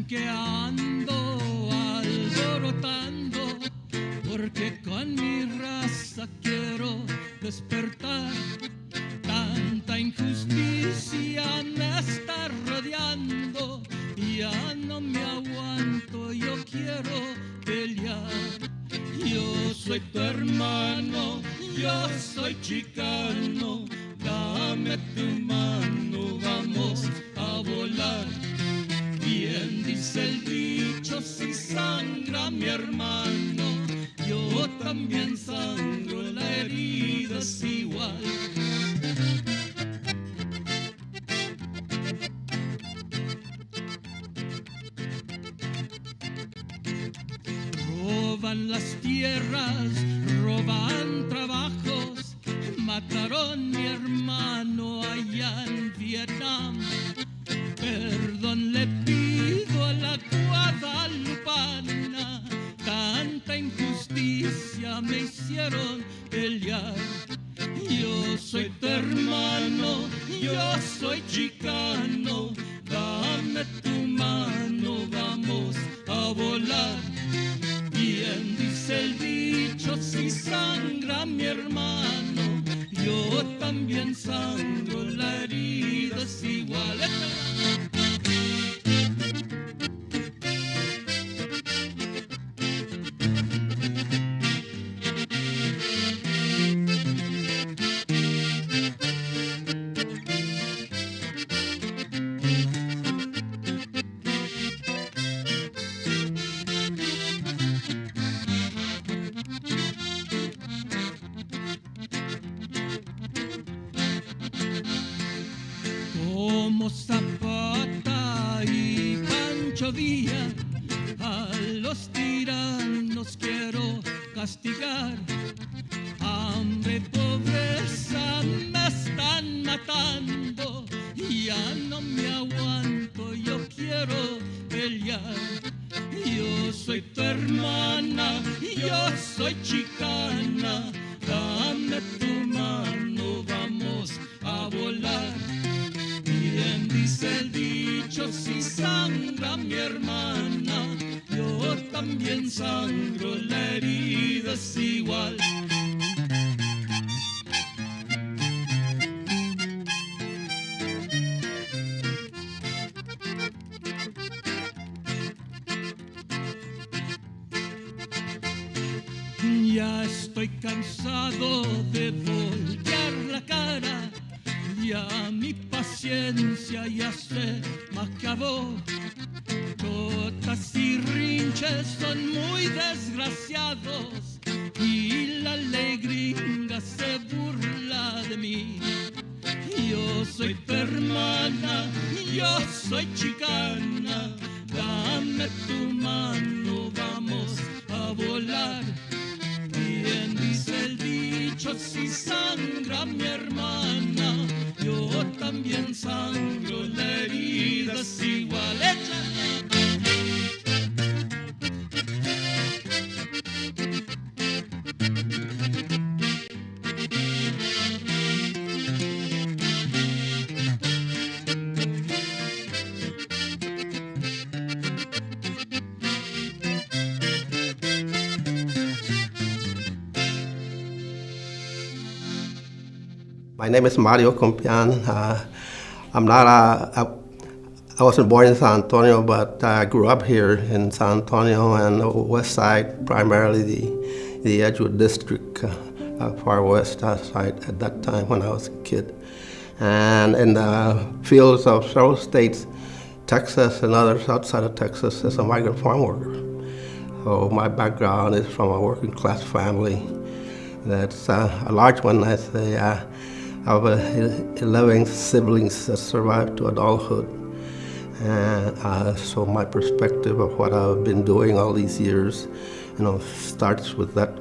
aunque ando alborotando, porque con mi raza quiero despertar. Tanta injusticia me está rodeando, ya no me aguanto, yo quiero pelear. Yo soy tu hermano, yo soy chicano, dame tu mano, vamos a volar. Bien dice el dicho, si sangra mi hermano, yo también sangro, la herida es igual. Roban las tierras, roban trabajos, mataron mi hermano allá en Vietnam. Perdón le pido a la guadalupana, tanta injusticia me hicieron pelear. Yo soy tu hermano, yo soy chicano, dame tu mano, vamos a volar. Bien dice el dicho, si sangra mi hermano, yo también sangro, la herida es igual. Como Zapata y Pancho Villa, a los tiranos quiero castigar. Hambre, pobreza me están matando, ya no me aguanto, yo quiero pelear. Yo soy tu hermana, yo soy chicana, dame tu mano, vamos a volar. Bien dice el dicho, si sangra mi hermana, yo también sangro, la herida es igual. Ya estoy cansado de voltear la cara, ya mi paciencia ya se me acabó. Chotas y rinches son muy desgraciados y la ley gringa se burla de mí. Yo soy tu hermana, yo soy chicana, dame tu mano, vamos a volar. Bien dice el dicho, si sangra mi hermana, yo también sangro, la herida es igual. My name is Mario Compian. I wasn't born in San Antonio, but I grew up here in San Antonio and the west side, primarily the Edgewood district, far west side at that time when I was a kid. And in the fields of several states, Texas and others outside of Texas, as a migrant farm worker. So my background is from a working class family. That's a large one. I say I have 11 siblings that survived to adulthood. And so my perspective of what I've been doing all these years, starts with that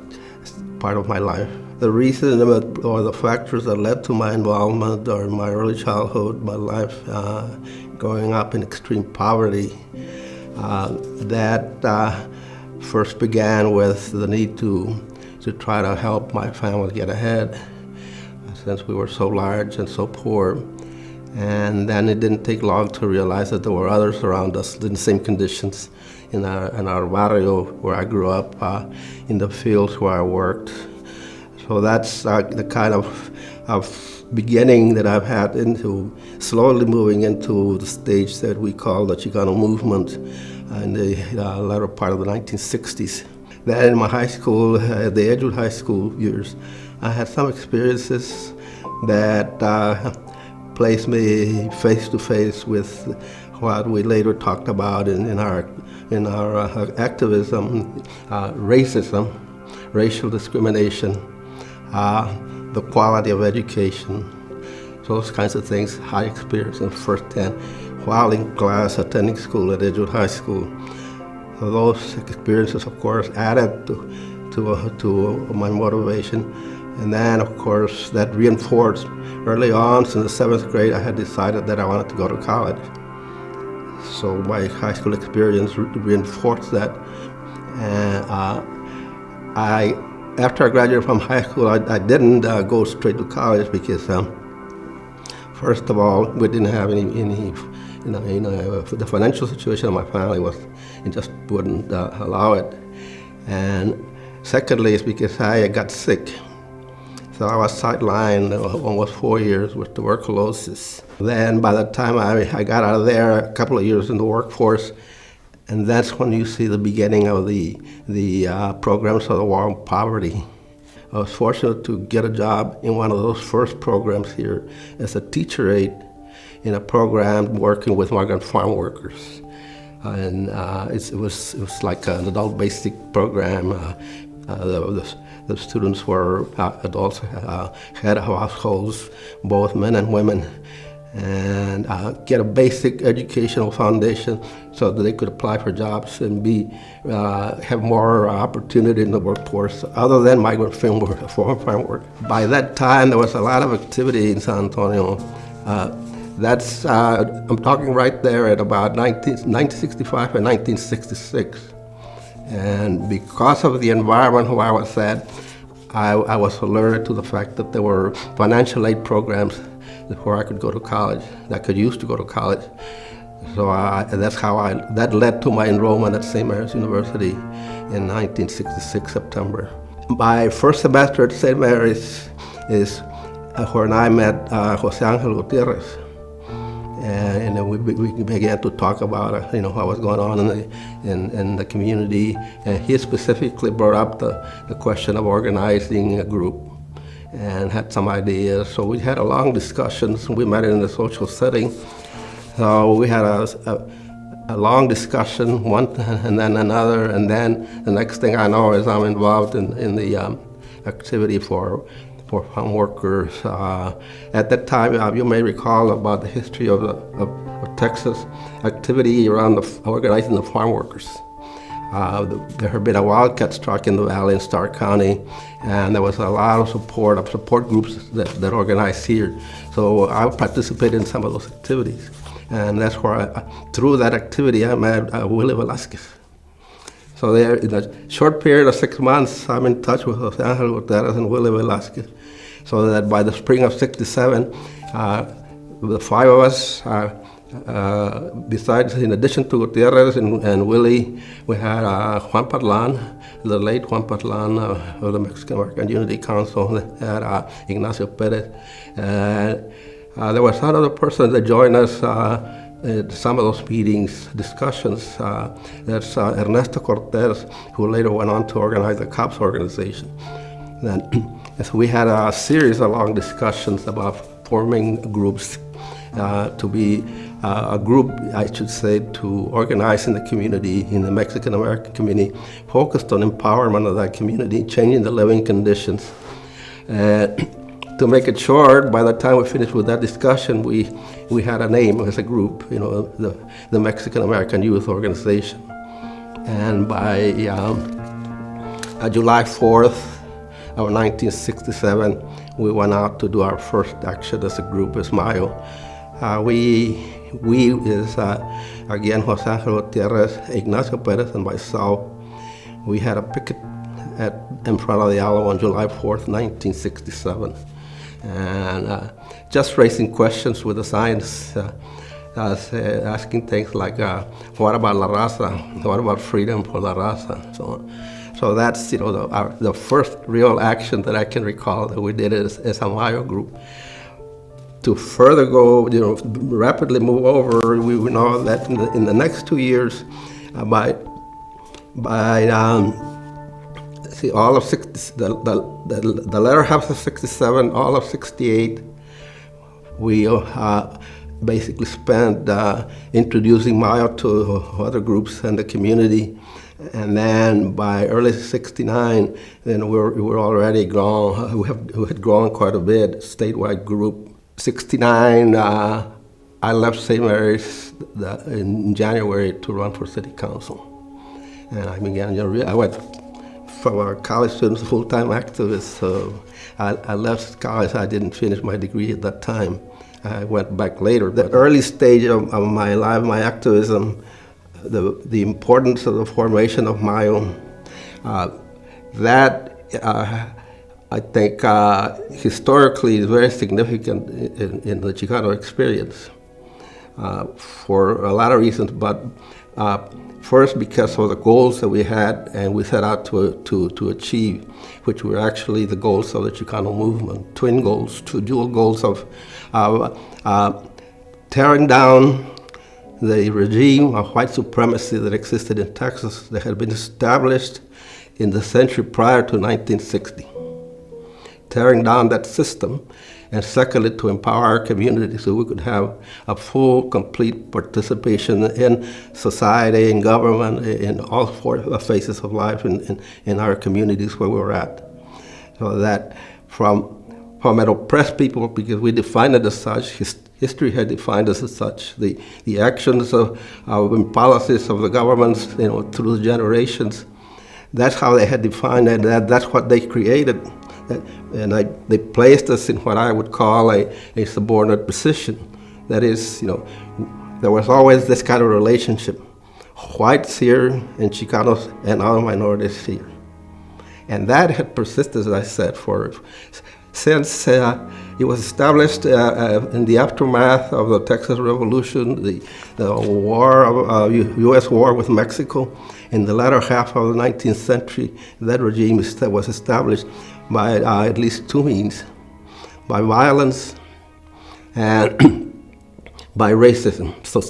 part of my life. The reason or the factors that led to my involvement or my early childhood, my life growing up in extreme poverty, that first began with the need to try to help my family get ahead. Since we were so large and so poor, And then it didn't take long to realize that there were others around us in the same conditions in our barrio where I grew up, in the fields where I worked. So that's the kind of beginning that I've had into slowly moving into the stage that we call the Chicano movement in the latter part of the 1960s. Then in my high school, the Edgewood High School years, I had some experiences that placed me face to face with what we later talked about in our activism, racism, racial discrimination, the quality of education, those kinds of things I experienced in firsthand while in class attending school at Edgewood High School. So those experiences, of course, added to my motivation. And then, of course, that reinforced early on, since the 7th grade, I had decided that I wanted to go to college. So my high school experience reinforced that. And after I graduated from high school, I didn't go straight to college because, first of all, we didn't have any the financial situation of my family it just wouldn't allow it. And secondly, it's because I got sick. So I was sidelined almost 4 years with tuberculosis. Then by the time I got out of there, a couple of years in the workforce, and that's when you see the beginning of the programs of the war on poverty. I was fortunate to get a job in one of those first programs here as a teacher aide in a program working with migrant farm workers. And it was like an adult basic program. The students were adults, head of households, both men and women, and get a basic educational foundation so that they could apply for jobs and have more opportunity in the workforce other than migrant farm work. By that time, there was a lot of activity in San Antonio. I'm talking right there at about 1965 and 1966. And because of the environment where I was at, I was alerted to the fact that there were financial aid programs where I could go to college, that I could use to go to college. So that led to my enrollment at St. Mary's University in 1966, September. My first semester at St. Mary's is when I met Jose Angel Gutierrez. And then we began to talk about what was going on in the community. And he specifically brought up the question of organizing a group and had some ideas. So we had a long discussions. We met in a social setting. So we had a long discussion, one and then another, and then the next thing I know is I'm involved in the activity for farm workers. At that time, you may recall about the history of Texas activity around organizing the farm workers. There had been a wildcat struck in the valley in Stark County, and there was a lot of support groups that organized here. So I participated in some of those activities, and that's where through that activity I met Willie Velasquez. So there, in a short period of 6 months, I'm in touch with Jose Angel Gutierrez and Willie Velasquez. So that by the spring of '67, the five of us, in addition to Gutierrez and Willie, we had Juan Patlan, the late Juan Patlan of the Mexican-American Unity Council, had Ignacio Perez. There was another person that joined us at some of those meetings, discussions. That's Ernesto Cortez, who later went on to organize the COPS organization. So we had a series of long discussions about forming groups to be a group, I should say, to organize in the community, in the Mexican-American community, focused on empowerment of that community, changing the living conditions. To make it short, by the time we finished with that discussion, we had a name as a group, the Mexican-American Youth Organization. And by July 4th of 1967, we went out to do our first action as a group, as Mayo. We is, again, Jose Angel Gutierrez, Ignacio Perez, and myself. We had a picket in front of the Alamo on July 4th, 1967. and just raising questions with the scientists, asking things like, what about La Raza? What about freedom for La Raza? So on. So that's the first real action that I can recall that we did as a Mayo group. To further go, rapidly move over, we know that in the next 2 years, by all of the latter half of 67, all of 68, we basically spent introducing Mayo to other groups in the community. And then by early 69, then we were already grown. We had grown quite a bit, statewide group. 69, I left St. Mary's in January to run for city council. And I began, I went from a college student to full-time activist. So I left college. I didn't finish my degree at that time. I went back later. The early stage of my life, my activism, the importance of the formation of Mayo, that I think historically is very significant in the Chicano experience for a lot of reasons, but first because of the goals that we had and we set out to achieve, which were actually the goals of the Chicano movement, twin goals, two dual goals of tearing down the regime of white supremacy that existed in Texas that had been established in the century prior to 1960. Tearing down that system, and secondly, to empower our community so we could have a full, complete participation in society, in government, in all four phases of life in our communities where we were at. So that from an oppressed people, because we defined it as such, history had defined us as such, the actions and policies of the governments through the generations, that's how they had defined it, that's what they created. And they placed us in what I would call a subordinate position. That is, there was always this kind of relationship. Whites here and Chicanos and other minorities here. And that had persisted, as I said, since it was established in the aftermath of the Texas Revolution, the war, U.S. war with Mexico. In the latter half of the 19th century, that regime was established by at least two means, by violence and by racism. So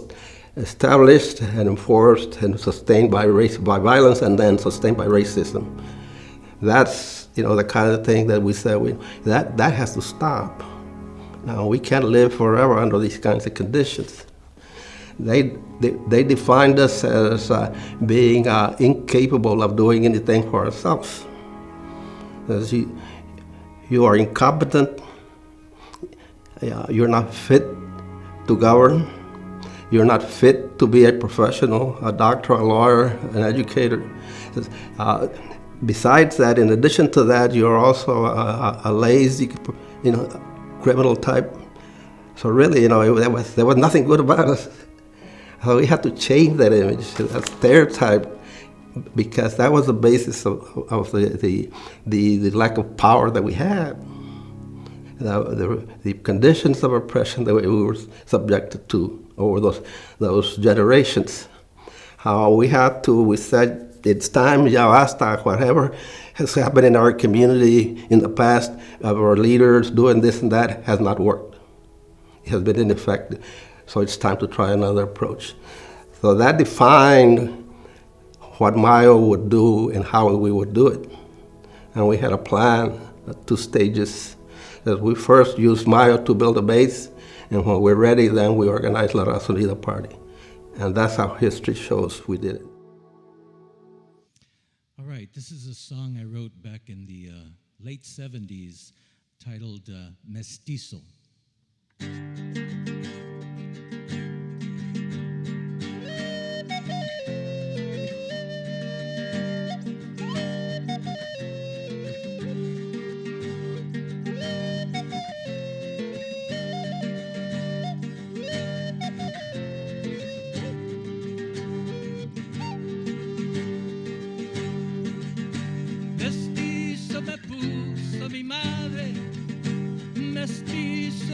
established and enforced and sustained by violence and then sustained by racism. That's the kind of thing that we say that has to stop. Now we can't live forever under these kinds of conditions. They defined us as being incapable of doing anything for ourselves. As you are incompetent, you're not fit to govern, you're not fit to be a professional, a doctor, a lawyer, an educator. Besides that, in addition to that, you're also a lazy, criminal type. So really, there was nothing good about us. So we had to change that image, that stereotype, because that was the basis of the lack of power that we had, the conditions of oppression that we were subjected to over those generations. How we said, it's time, ya basta, whatever has happened in our community in the past, of our leaders doing this and that has not worked. It has been ineffective. So it's time to try another approach. So that defined what Mayo would do and how we would do it. And we had a plan, 2 stages. That we first used Mayo to build a base, and when we're ready, then we organized La Raza Unida Party. And that's how history shows we did it. All right, this is a song I wrote back in the late 70s titled Mestizo.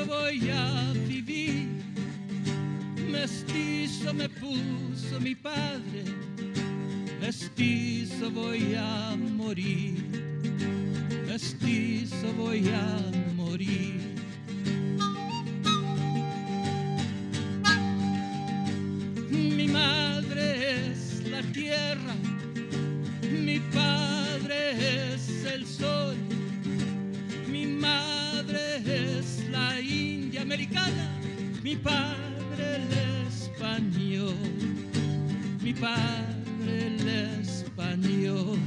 voy a vivir, mestizo me puso mi padre, mestizo voy a morir, mestizo voy a morir. Mi madre es la tierra, mi padre es el sol, mi madre es la India americana, mi padre el español, mi padre el español.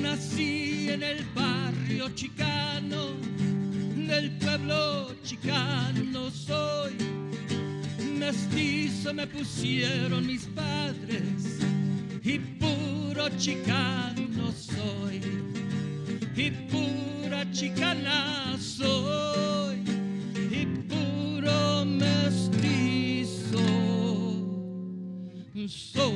Nací en el barrio chicano, del pueblo chicano soy, mestizo me pusieron mis padres y puro chicano soy, y pura chicana soy, y puro mestizo soy.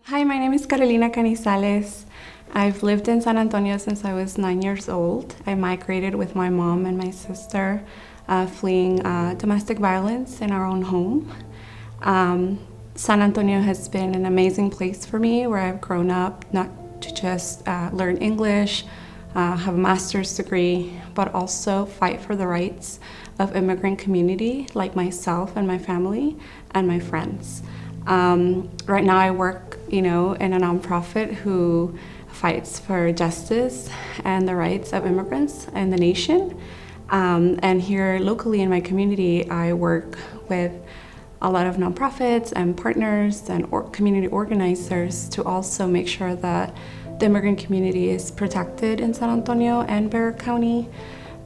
Hi, my name is Carolina Canizales. I've lived in San Antonio since I was 9 years old. I migrated with my mom and my sister, fleeing domestic violence in our own home. San Antonio has been an amazing place for me where I've grown up, not to just learn English, have a master's degree, but also fight for the rights of immigrant community like myself and my family and my friends. Right now I work, in a nonprofit who fights for justice and the rights of immigrants in the nation. And here locally in my community, I work with a lot of nonprofits and partners and community organizers to also make sure that the immigrant community is protected in San Antonio and Bexar County,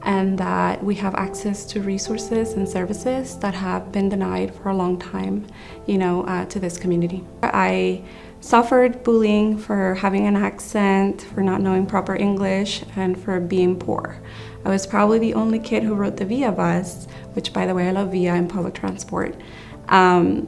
and that we have access to resources and services that have been denied for a long time, to this community. I suffered bullying for having an accent, for not knowing proper English, and for being poor. I was probably the only kid who rode the Via bus, which, by the way, I love Via and public transport. And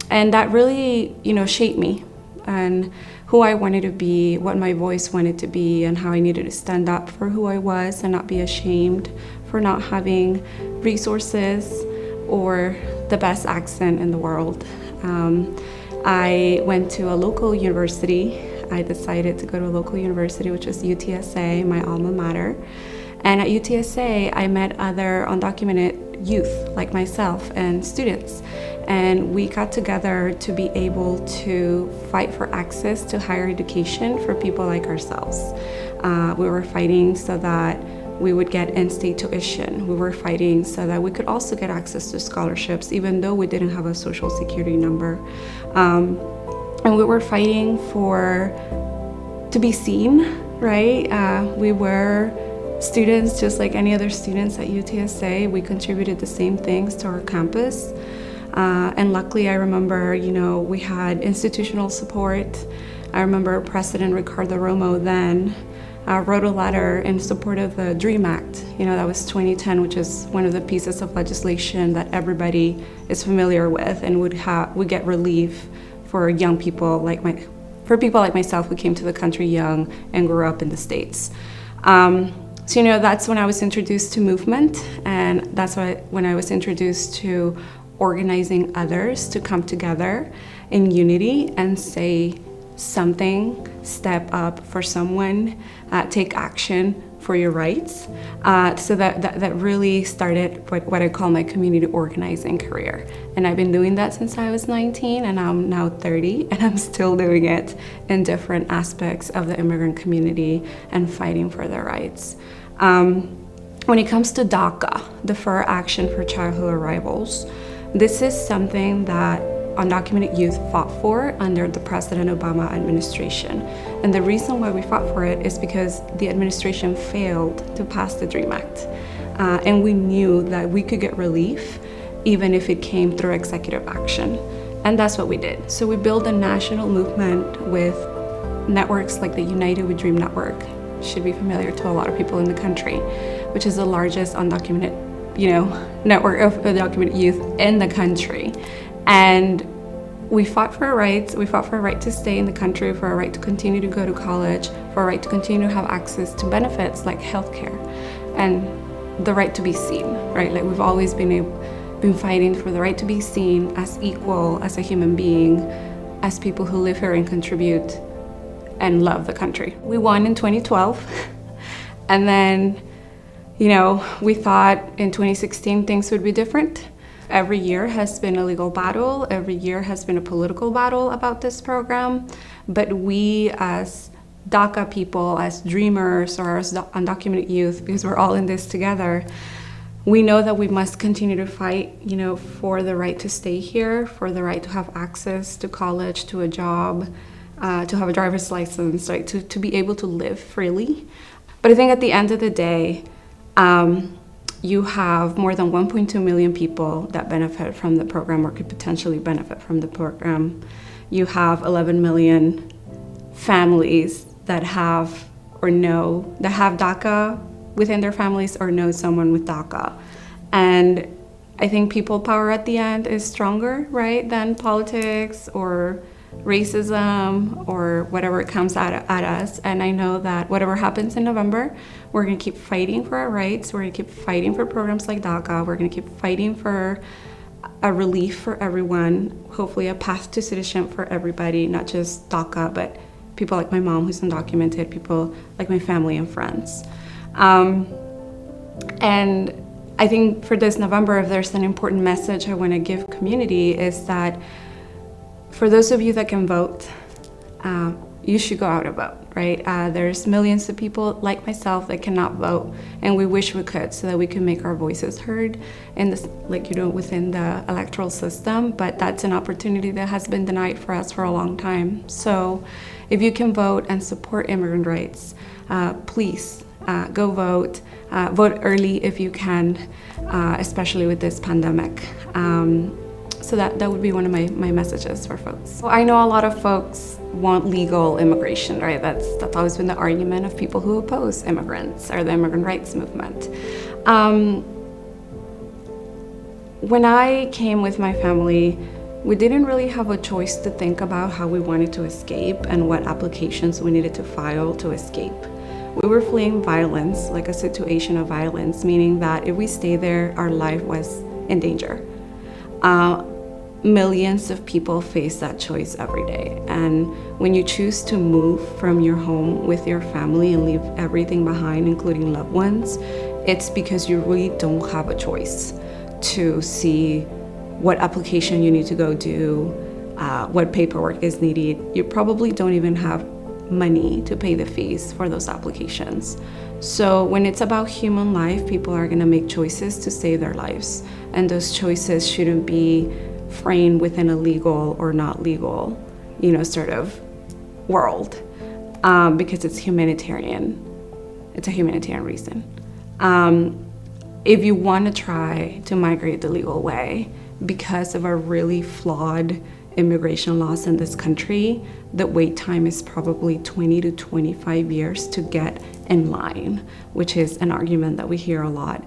that really, shaped me and who I wanted to be, what my voice wanted to be, and how I needed to stand up for who I was and not be ashamed for not having resources or the best accent in the world. I went to a local university. I decided to go to a local university, which was UTSA, my alma mater. And at UTSA, I met other undocumented youth like myself and students. And we got together to be able to fight for access to higher education for people like ourselves. We were fighting so that we would get in-state tuition. We were fighting so that we could also get access to scholarships, even though we didn't have a social security number. And we were fighting to be seen, right? We were students just like any other students at UTSA. We contributed the same things to our campus. And luckily, I remember, we had institutional support. I remember President Ricardo Romo then wrote a letter in support of the DREAM Act. That was 2010, which is one of the pieces of legislation that everybody is familiar with and would get relief for young people for people like myself who came to the country young and grew up in the States. So, that's when I was introduced to movement, and that's when I was introduced to organizing others to come together in unity and say something, step up for someone, take action for your rights. So that really started what I call my community organizing career. And I've been doing that since I was 19, and I'm now 30, and I'm still doing it in different aspects of the immigrant community and fighting for their rights. When it comes to DACA, Defer Action for Childhood Arrivals, this is something that undocumented youth fought for under the President Obama administration. And the reason why we fought for it is because the administration failed to pass the DREAM Act. And we knew that we could get relief even if it came through executive action. And that's what we did. So we built a national movement with networks like the United We Dream Network, should be familiar to a lot of people in the country, which is the largest undocumented, network of undocumented youth in the country. And we fought for our rights. We fought for a right to stay in the country, for a right to continue to go to college, for a right to continue to have access to benefits like healthcare, and the right to be seen, right? Like we've always been fighting for the right to be seen as equal, as a human being, as people who live here and contribute and love the country. We won in 2012, and then, we thought in 2016 things would be different. Every year has been a legal battle, every year has been a political battle about this program, but we as DACA people, as dreamers, or as undocumented youth, because we're all in this together, we know that we must continue to fight, for the right to stay here, for the right to have access to college, to a job, to have a driver's license, right, to be able to live freely. But I think at the end of the day, you have more than 1.2 million people that benefit from the program or could potentially benefit from the program. You have 11 million families that have DACA within their families or know someone with DACA. And I think people power at the end is stronger, right, than politics or racism or whatever comes at us. And I know that whatever happens in November, we're going to keep fighting for our rights. We're going to keep fighting for programs like DACA. We're going to keep fighting for a relief for everyone, hopefully a path to citizenship for everybody, not just DACA, but people like my mom who's undocumented, people like my family and friends. And I think for this November, if there's an important message I want to give community, is that for those of you that can vote, you should go out and vote, right? There's millions of people like myself that cannot vote, and we wish we could, so that we can make our voices heard in this, within the electoral system. But that's an opportunity that has been denied for us for a long time. So, if you can vote and support immigrant rights, please go vote. Vote early if you can, especially with this pandemic. So that would be one of my messages for folks. So I know a lot of folks want legal immigration, right? That's always been the argument of people who oppose immigrants or the immigrant rights movement. When I came with my family, we didn't really have a choice to think about how we wanted to escape and what applications we needed to file to escape. We were fleeing violence, like a situation of violence, meaning that if we stayed there, our life was in danger. Millions of people face that choice every day. And when you choose to move from your home with your family and leave everything behind, including loved ones, it's because you really don't have a choice to see what application you need to go do, what paperwork is needed. You probably don't even have money to pay the fees for those applications. So when it's about human life, people are going to make choices to save their lives. And those choices shouldn't be framed within a legal or not legal, sort of world, because it's humanitarian. It's a humanitarian reason. If you want to try to migrate the legal way, because of our really flawed immigration laws in this country, the wait time is probably 20 to 25 years to get in line, which is an argument that we hear a lot.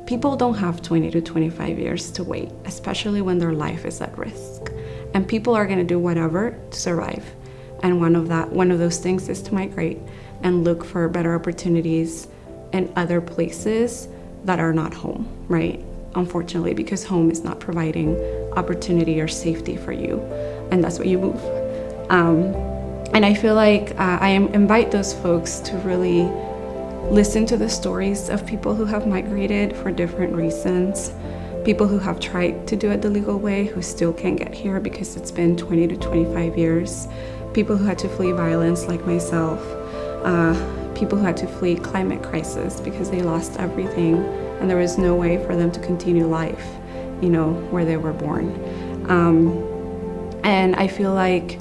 People don't have 20 to 25 years to wait, especially when their life is at risk. And people are going to do whatever to survive. And one of those things is to migrate and look for better opportunities in other places that are not home, right? Unfortunately, because home is not providing opportunity or safety for you, and that's why you move. And I feel like I invite those folks to really listen to the stories of people who have migrated for different reasons, people who have tried to do it the legal way who still can't get here because it's been 20 to 25 years, people who had to flee violence like myself, people who had to flee climate crisis because they lost everything and there was no way for them to continue life, where they were born. And I feel like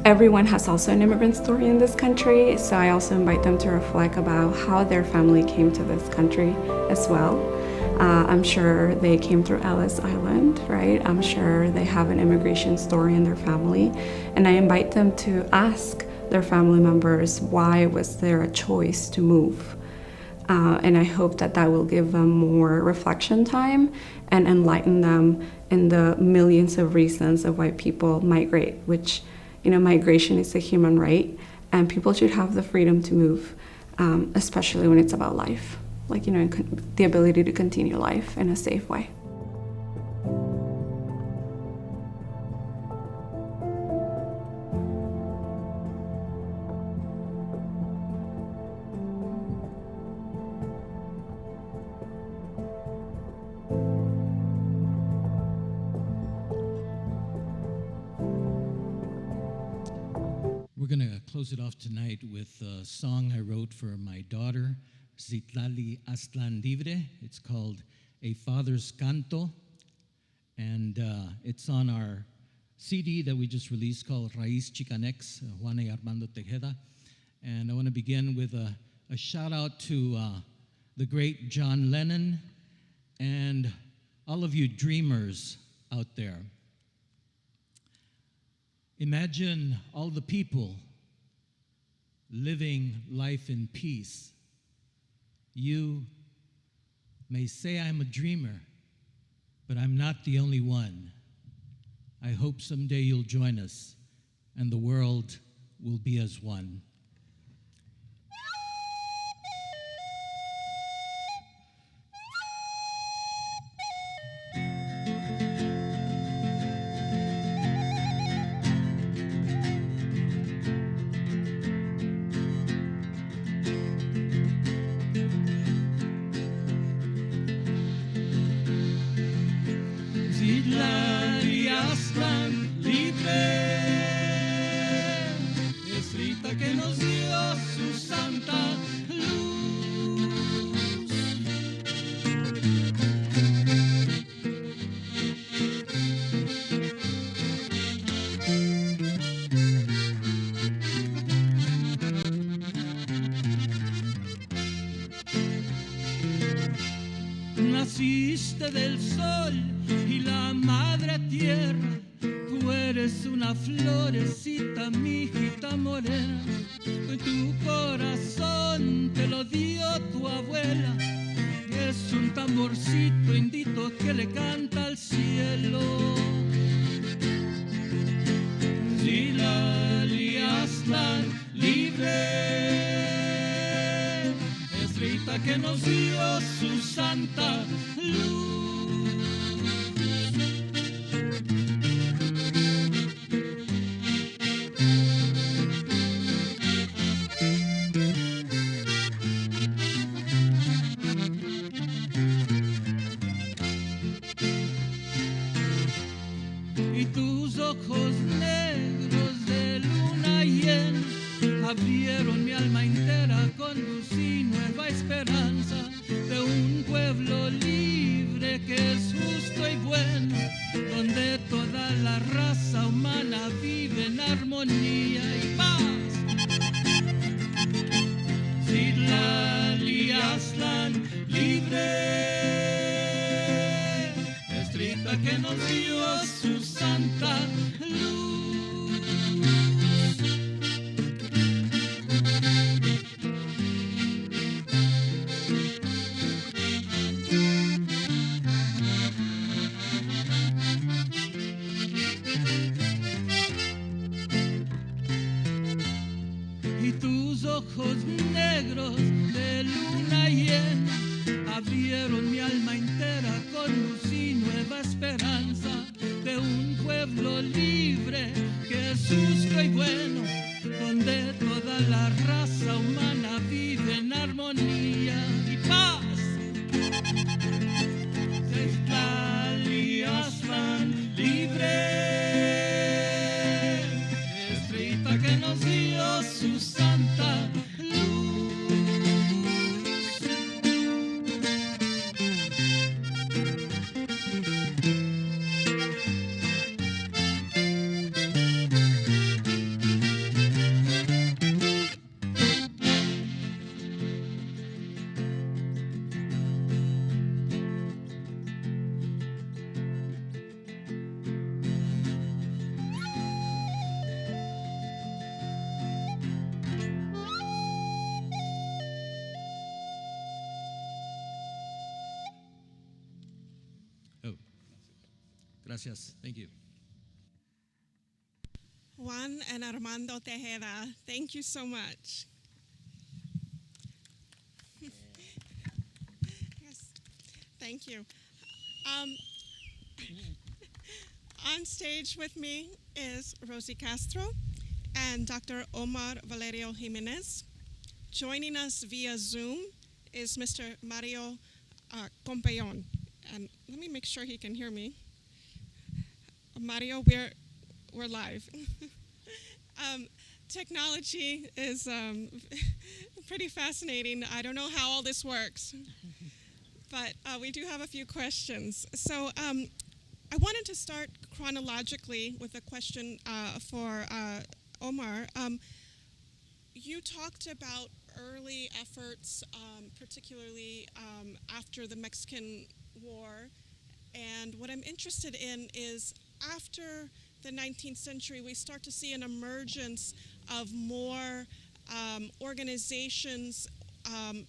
everyone has also an immigrant story in this country, so I also invite them to reflect about how their family came to this country as well. I'm sure they came through Ellis Island, right? I'm sure they have an immigration story in their family, and I invite them to ask their family members, why was there a choice to move? And I hope that that will give them more reflection time and enlighten them in the millions of reasons of why people migrate, which, migration is a human right, and people should have the freedom to move, especially when it's about life, the ability to continue life in a safe way. We're going to close it off tonight with a song I wrote for my daughter, Zitlali Aztlán Libre. It's called A Father's Canto, and it's on our CD that we just released called Raíz Chicanx, Juana y Armando Tejeda. And I want to begin with a shout out to the great John Lennon and all of you dreamers out there. Imagine all the people living life in peace. You may say I'm a dreamer, but I'm not the only one. I hope someday you'll join us and the world will be as one. Zitlali Aztlán Libre, estrita que nos dio su santa luz. Naciste del sol y la madre tierra, tú eres una florecita, mijita morena. Tu corazón te lo dio tu abuela, es un tamborcito indito que le canta al cielo. Zitlali Aztlán Libre, estrella que nos dio su santa luz. Y tus ojos negros de luna llena abrieron mi alma entera con luz y nueva esperanza de un pueblo libre que es justo y bueno, donde toda la raza humana vive en armonía y paz. Zitlali Aztlán Libre, estrella que nos dio su santa luz. Y tus ojos negros de luna llena abrieron mi alma entera con luz y nueva esperanza de un pueblo libre que es justo y bueno, donde toda la raza humana vive en armonía y paz. Zitlali Aztlán Libre, estrella que nos dio su santa luz. Gracias. Thank you. Juan and Armando Tejeda, thank you so much. Yes, thank you. On stage with me is Rosie Castro and Dr. Omar Valerio Jimenez. Joining us via Zoom is Mr. Mario Compellon. And let me make sure he can hear me. Mario, we're live. Technology is pretty fascinating. I don't know how all this works, but we do have a few questions. So I wanted to start chronologically with a question for Omar. You talked about early efforts, particularly after the Mexican War, and what I'm interested in is after the 19th century, we start to see an emergence of more organizations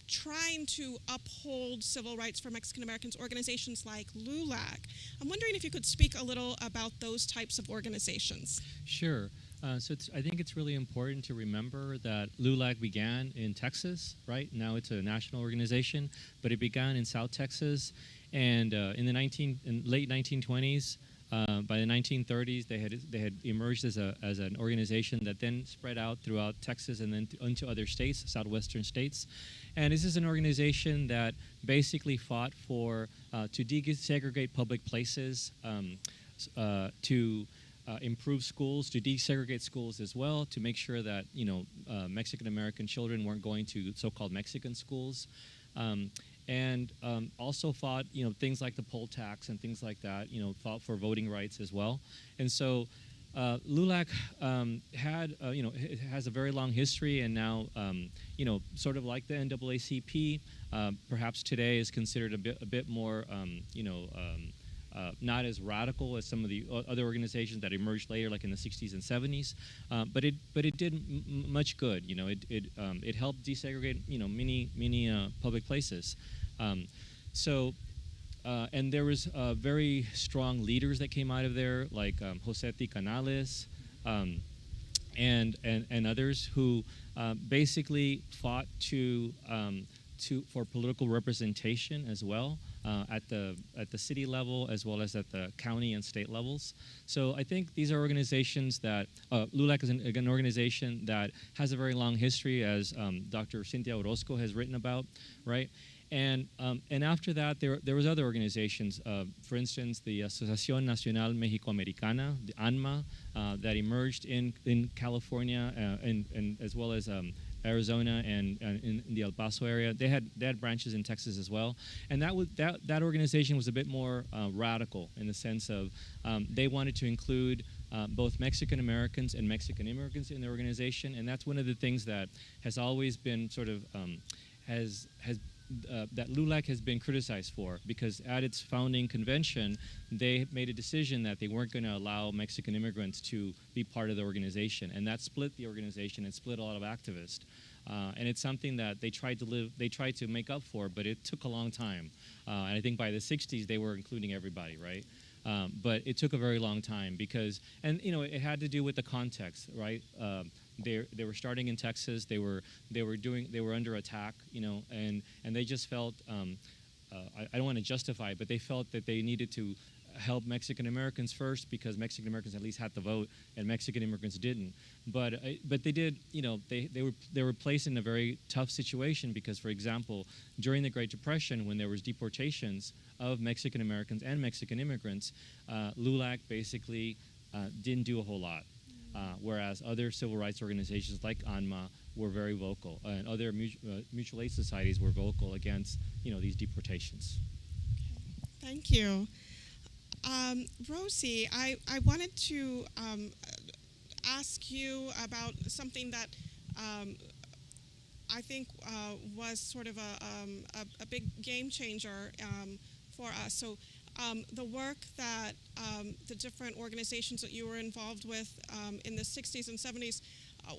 trying to uphold civil rights for Mexican Americans, organizations like LULAC. I'm wondering if you could speak a little about those types of organizations. Sure. I think it's really important to remember that LULAC began in Texas, right? Now it's a national organization, but it began in South Texas, and in the late 1920s. By the 1930s, they had emerged as an organization that then spread out throughout Texas and then into other states, southwestern states. And this is an organization that basically fought for to desegregate public places, to improve schools, to desegregate schools as well, to make sure that Mexican American children weren't going to so-called Mexican schools. And also fought, things like the poll tax and things like that, fought for voting rights as well. And so LULAC it has a very long history, and now, sort of like the NAACP, perhaps today is considered a bit more, not as radical as some of the other organizations that emerged later, like in the 60s and 70s, but it did much good. It helped desegregate many public places. And there was very strong leaders that came out of there, like Jose T. Canales and others who basically fought for political representation as well. At the city level as well as at the county and state levels. So I think these are organizations that, LULAC is an organization that has a very long history, as Dr. Cynthia Orozco has written about, right? And after that, there was other organizations, for instance, the Asociación Nacional Mexicoamericana, the ANMA, that emerged in California and as well as Arizona and in the El Paso area. They had branches in Texas as well, and that organization was a bit more radical in the sense of they wanted to include both Mexican Americans and Mexican immigrants in the organization, and that's one of the things that has always been sort of that LULAC has been criticized for, because at its founding convention, they made a decision that they weren't going to allow Mexican immigrants to be part of the organization, and that split the organization and split a lot of activists. And it's something that they tried to make up for, but it took a long time. And I think by the 60s, they were including everybody, right? But it took a very long time because, and it had to do with the context, right? They were starting in Texas. They were under attack, and they just felt I don't want to justify it, but they felt that they needed to help Mexican Americans first because Mexican Americans at least had the vote and Mexican immigrants didn't. But they did, they were placed in a very tough situation because, for example, during the Great Depression, when there was deportations of Mexican Americans and Mexican immigrants, LULAC basically didn't do a whole lot. Whereas other civil rights organizations like ANMA were very vocal, and other mutual aid societies were vocal against, these deportations. Okay. Thank you. Rosie, I wanted to ask you about something that I think was sort of a big game changer for us. So the work that the different organizations that you were involved with in the 60s and 70s,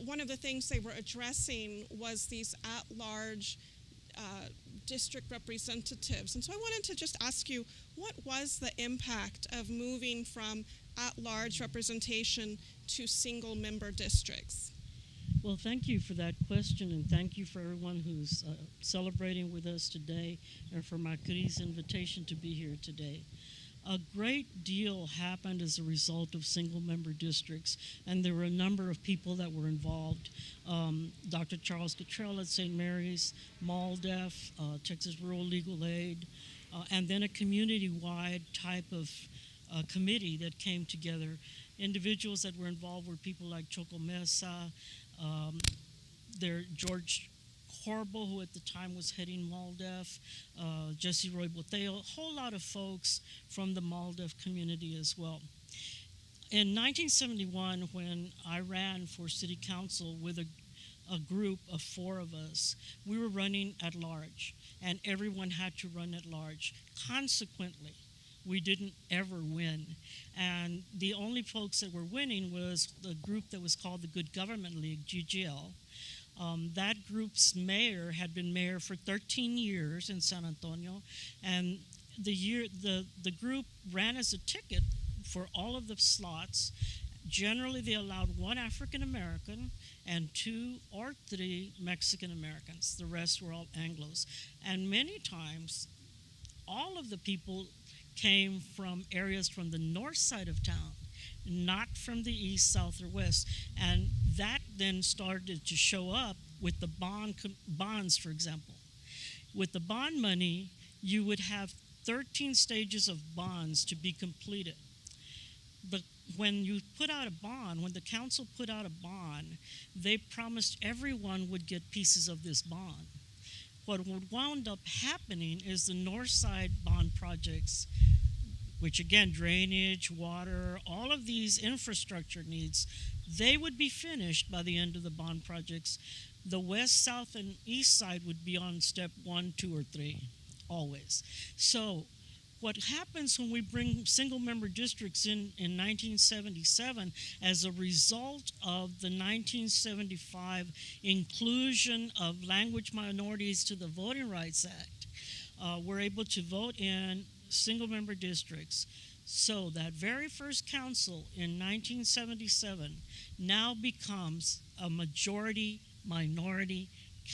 one of the things they were addressing was these at-large district representatives. And so I wanted to just ask you, what was the impact of moving from at-large representation to single-member districts? Well, thank you for that question, and thank you for everyone who's celebrating with us today, and for Macri's invitation to be here today. A great deal happened as a result of single-member districts, and there were a number of people that were involved. Dr. Charles Cottrell at St. Mary's, MALDEF, Texas Rural Legal Aid, and then a community-wide type of committee that came together. Individuals that were involved were people like Choco Mesa, George Horrible, who at the time was heading MALDEF, Jesse Roy Boteo, a whole lot of folks from the MALDEF community as well. In 1971, when I ran for city council with a group of 4 of us, we were running at large, and everyone had to run at large. Consequently, we didn't ever win. And the only folks that were winning was the group that was called the Good Government League, GGL. That group's mayor had been mayor for 13 years in San Antonio, and the group ran as a ticket for all of the slots. Generally, they allowed 1 African American and 2 or 3 Mexican Americans. The rest were all Anglos. And many times, all of the people came from areas from the north side of town, not from the east, south, or west. And that then started to show up with the bonds, for example. With the bond money, you would have 13 stages of bonds to be completed. But when you put out a bond, when the council put out a bond, they promised everyone would get pieces of this bond. What wound up happening is the north side bond projects, which again, drainage, water, all of these infrastructure needs, they would be finished by the end of the bond projects. The west, south, and east side would be on step 1, 2, or 3, always. So what happens when we bring single-member districts in 1977 as a result of the 1975 inclusion of language minorities to the Voting Rights Act, we're able to vote in single-member districts. So that very first council in 1977 now becomes a majority-minority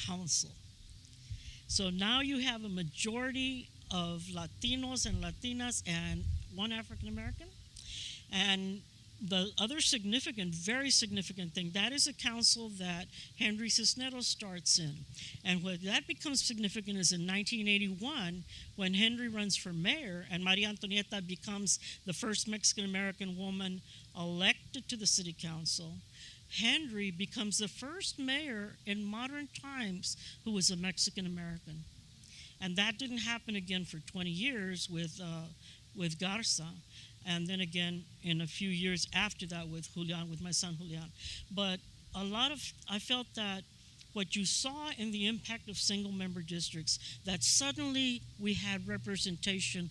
council. So now you have a majority of Latinos and Latinas and 1 African American. And the other significant, very significant thing, that is a council that Henry Cisneros starts in. And what that becomes significant is in 1981, when Henry runs for mayor and Maria Antonieta becomes the first Mexican American woman elected to the city council, Henry becomes the first mayor in modern times who was a Mexican American. And that didn't happen again for 20 years with Garza, and then again in a few years after that with Julian, with my son Julian. But I felt that what you saw in the impact of single-member districts, that suddenly we had representation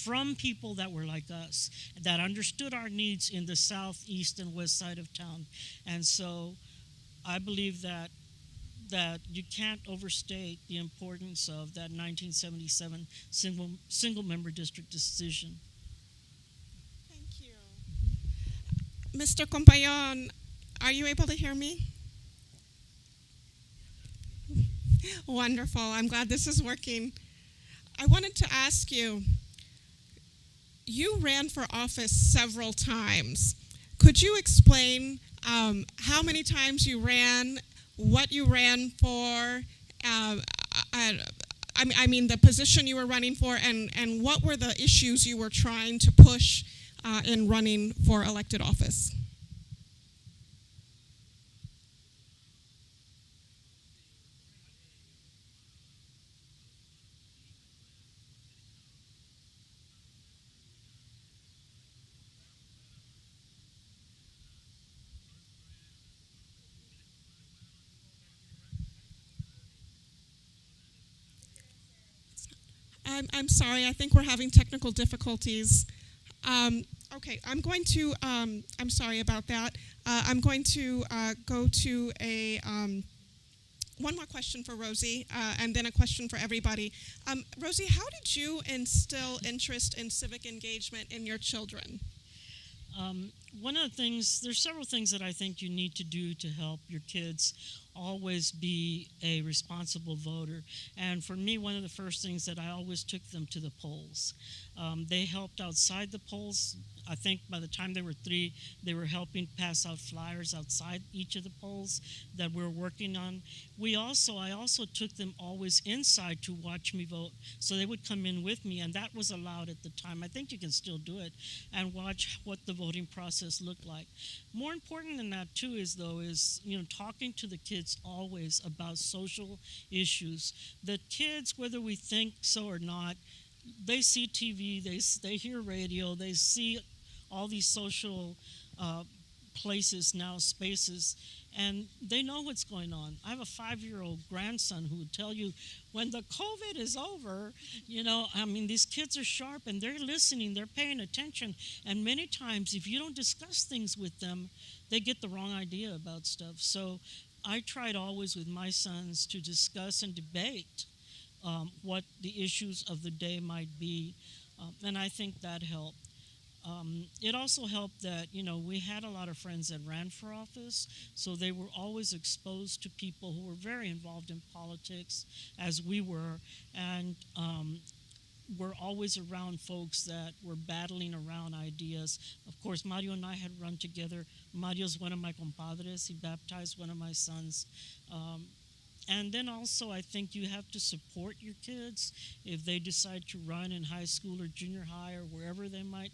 from people that were like us, that understood our needs in the south, east, and west side of town. And so I believe that you can't overstate the importance of that 1977 single-member district decision. Thank you. Mr. Compayon, are you able to hear me? Wonderful. I'm glad this is working. I wanted to ask you, you ran for office several times. Could you explain how many times you ran, what you ran for, I mean the position you were running for, and what were the issues you were trying to push in running for elected office? I'm sorry, I think we're having technical difficulties. Okay, I'm going to, I'm sorry about that. I'm going to go to a one more question for Rosie, and then a question for everybody. Rosie, how did you instill interest in civic engagement in your children? One of the things, there's several things that I think you need to do to help your kids always be a responsible voter. And for me, one of the first things that I always took them to the polls. They helped outside the polls. I think by the time they were 3, they were helping pass out flyers outside each of the polls that we're working on. I also took them always inside to watch me vote. So they would come in with me, and that was allowed at the time. I think you can still do it, and watch what the voting process looked like. More important than that too is talking to the kids always about social issues. The kids, whether we think so or not, they see TV, they hear radio, they see all these social places now, spaces, and they know what's going on. I have a 5-year-old grandson who would tell you, when the COVID is over, these kids are sharp and they're listening, they're paying attention, and many times if you don't discuss things with them, they get the wrong idea about stuff. So I tried always with my sons to discuss and debate what the issues of the day might be, and I think that helped. It also helped that, we had a lot of friends that ran for office, so they were always exposed to people who were very involved in politics, as we were, and were always around folks that were battling around ideas. Of course, Mario and I had run together. Mario's one of my compadres. He baptized one of my sons. And then also, I think you have to support your kids if they decide to run in high school or junior high or wherever they might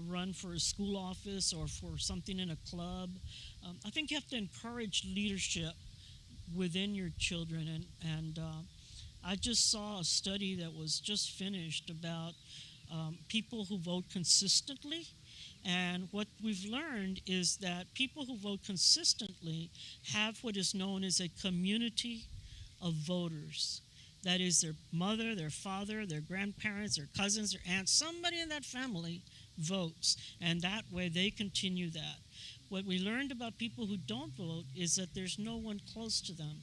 run for a school office or for something in a club. I think you have to encourage leadership within your children. And I just saw a study that was just finished about people who vote consistently. And what we've learned is that people who vote consistently have what is known as a community of voters. That is, their mother, their father, their grandparents, their cousins, their aunts, somebody in that family votes. And that way they continue that. What we learned about people who don't vote is that there's no one close to them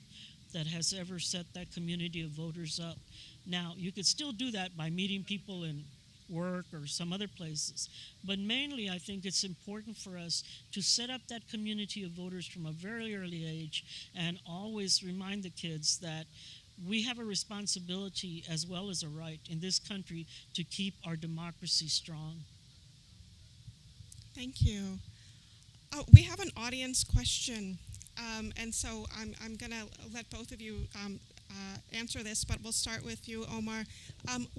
that has ever set that community of voters up. Now, you could still do that by meeting people in work or some other places. But mainly, I think it's important for us to set up that community of voters from a very early age and always remind the kids that we have a responsibility as well as a right in this country to keep our democracy strong. Thank you. We have an audience question, and so I'm going to let both of you answer this, but we'll start with you, Omar.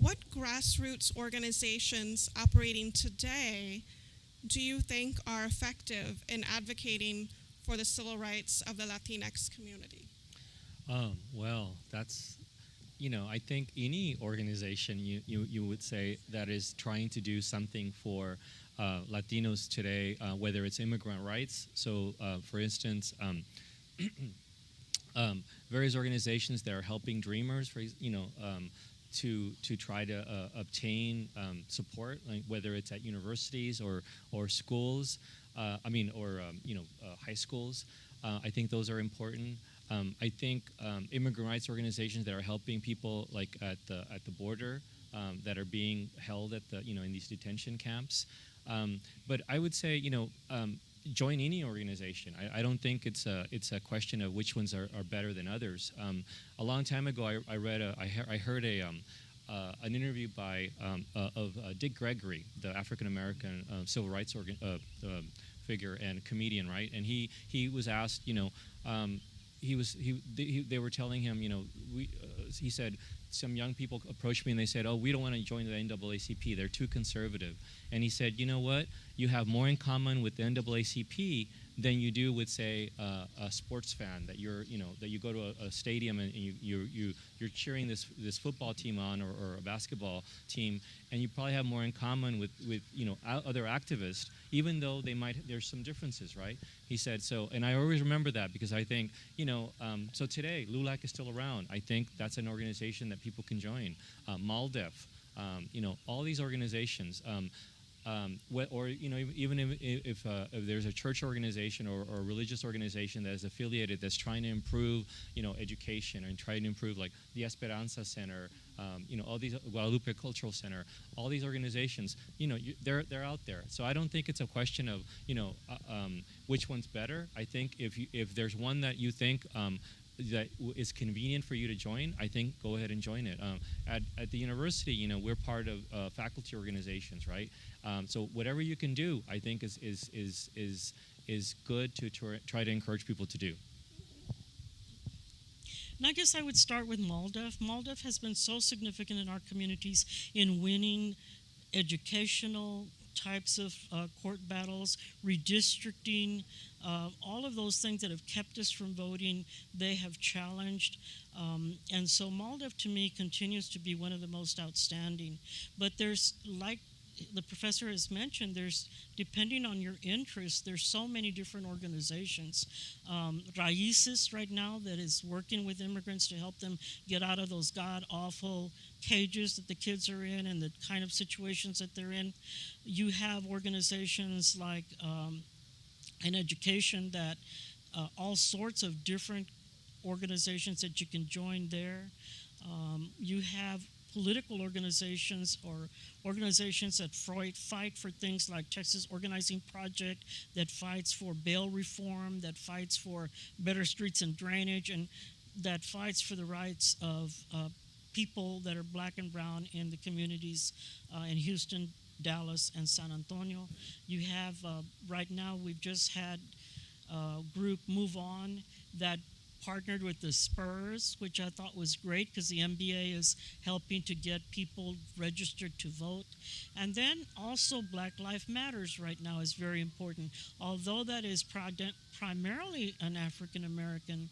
What grassroots organizations operating today do you think are effective in advocating for the civil rights of the Latinx community? Well, that's, I think any organization you would say that is trying to do something for Latinos today, whether it's immigrant rights. So, for instance, various organizations that are helping dreamers, to try to obtain support, like whether it's at universities or schools, high schools. I think those are important. I think immigrant rights organizations that are helping people like at the border that are being held at in these detention camps. But I would say join any organization. I don't think it's a question of which ones are better than others. A long time ago, I heard an interview of Dick Gregory, the African American civil rights figure and comedian, right? And he was asked, they were telling him, he said, some young people approached me and they said, oh, we don't want to join the NAACP. They're too conservative. And he said, you know what? You have more in common with the NAACP than you do with, say, a sports fan that that you go to a stadium and you're cheering this football team on or a basketball team, and you probably have more in common with other activists, even though there's some differences, right? He said so, and I always remember that because I think so today LULAC is still around. I think that's an organization that people can join. MALDEF, all these organizations. or even if there's a church organization or a religious organization that is affiliated that's trying to improve education and trying to improve like the Esperanza Center, all these Guadalupe Cultural Center, all these organizations, they're out there. So I don't think it's a question of which one's better. I think if there's one that you think that is convenient for you to join, I think go ahead and join it. At the university, we're part of faculty organizations, right? So whatever you can do, I think is good to try to encourage people to do. And I guess I would start with MALDEF. MALDEF has been so significant in our communities in winning educational types of court battles, redistricting, all of those things that have kept us from voting, they have challenged. And so MALDEF to me continues to be one of the most outstanding. But there's, like the professor has mentioned, there's, depending on your interest, there's so many different organizations. Raices right now that is working with immigrants to help them get out of those god-awful cages that the kids are in and the kind of situations that they're in. You have organizations like in education that all sorts of different organizations that you can join there. You have political organizations or organizations that fight for things like Texas Organizing Project, that fights for bail reform, that fights for better streets and drainage, and that fights for the rights of people that are black and brown in the communities in Houston, Dallas, and San Antonio. You have, right now, we've just had a group Move On that partnered with the Spurs, which I thought was great because the NBA is helping to get people registered to vote. And then also Black Lives Matters right now is very important. Although that is primarily an African American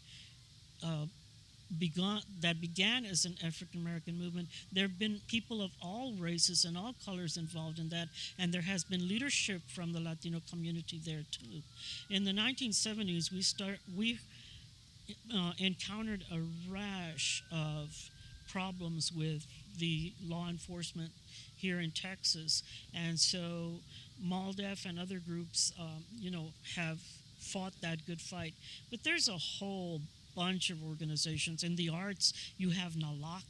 began as an African American movement, there have been people of all races and all colors involved in that, and there has been leadership from the Latino community there too. In the 1970s, we encountered a rash of problems with the law enforcement here in Texas, and so MALDEF and other groups, have fought that good fight. But there's a whole bunch of organizations. In the arts, you have NALAC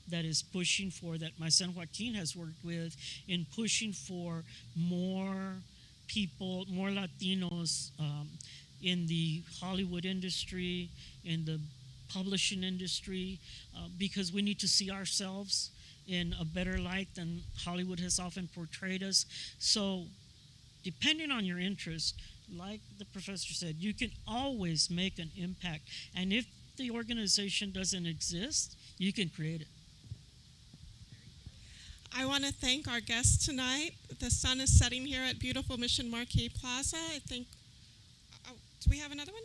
that is pushing for, that my son Joaquin has worked with, in pushing for more people, more Latinos in the Hollywood industry, in the publishing industry, because we need to see ourselves in a better light than Hollywood has often portrayed us. So depending on your interest, like the professor said, you can always make an impact. And if the organization doesn't exist, you can create it. I want to thank our guests tonight. The sun is setting here at beautiful Mission Marquee Plaza. I think, do we have another one?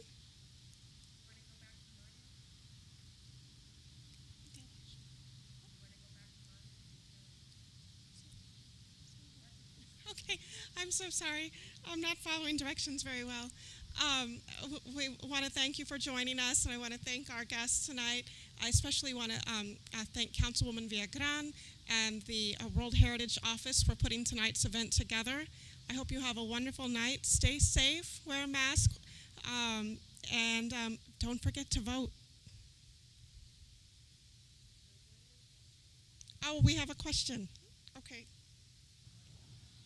Okay, I'm so sorry. I'm not following directions very well. We want to thank you for joining us, and I want to thank our guests tonight. I especially want to thank Councilwoman Villagran and the World Heritage Office for putting tonight's event together. I hope you have a wonderful night. Stay safe, wear a mask, and don't forget to vote. Oh, we have a question. Okay.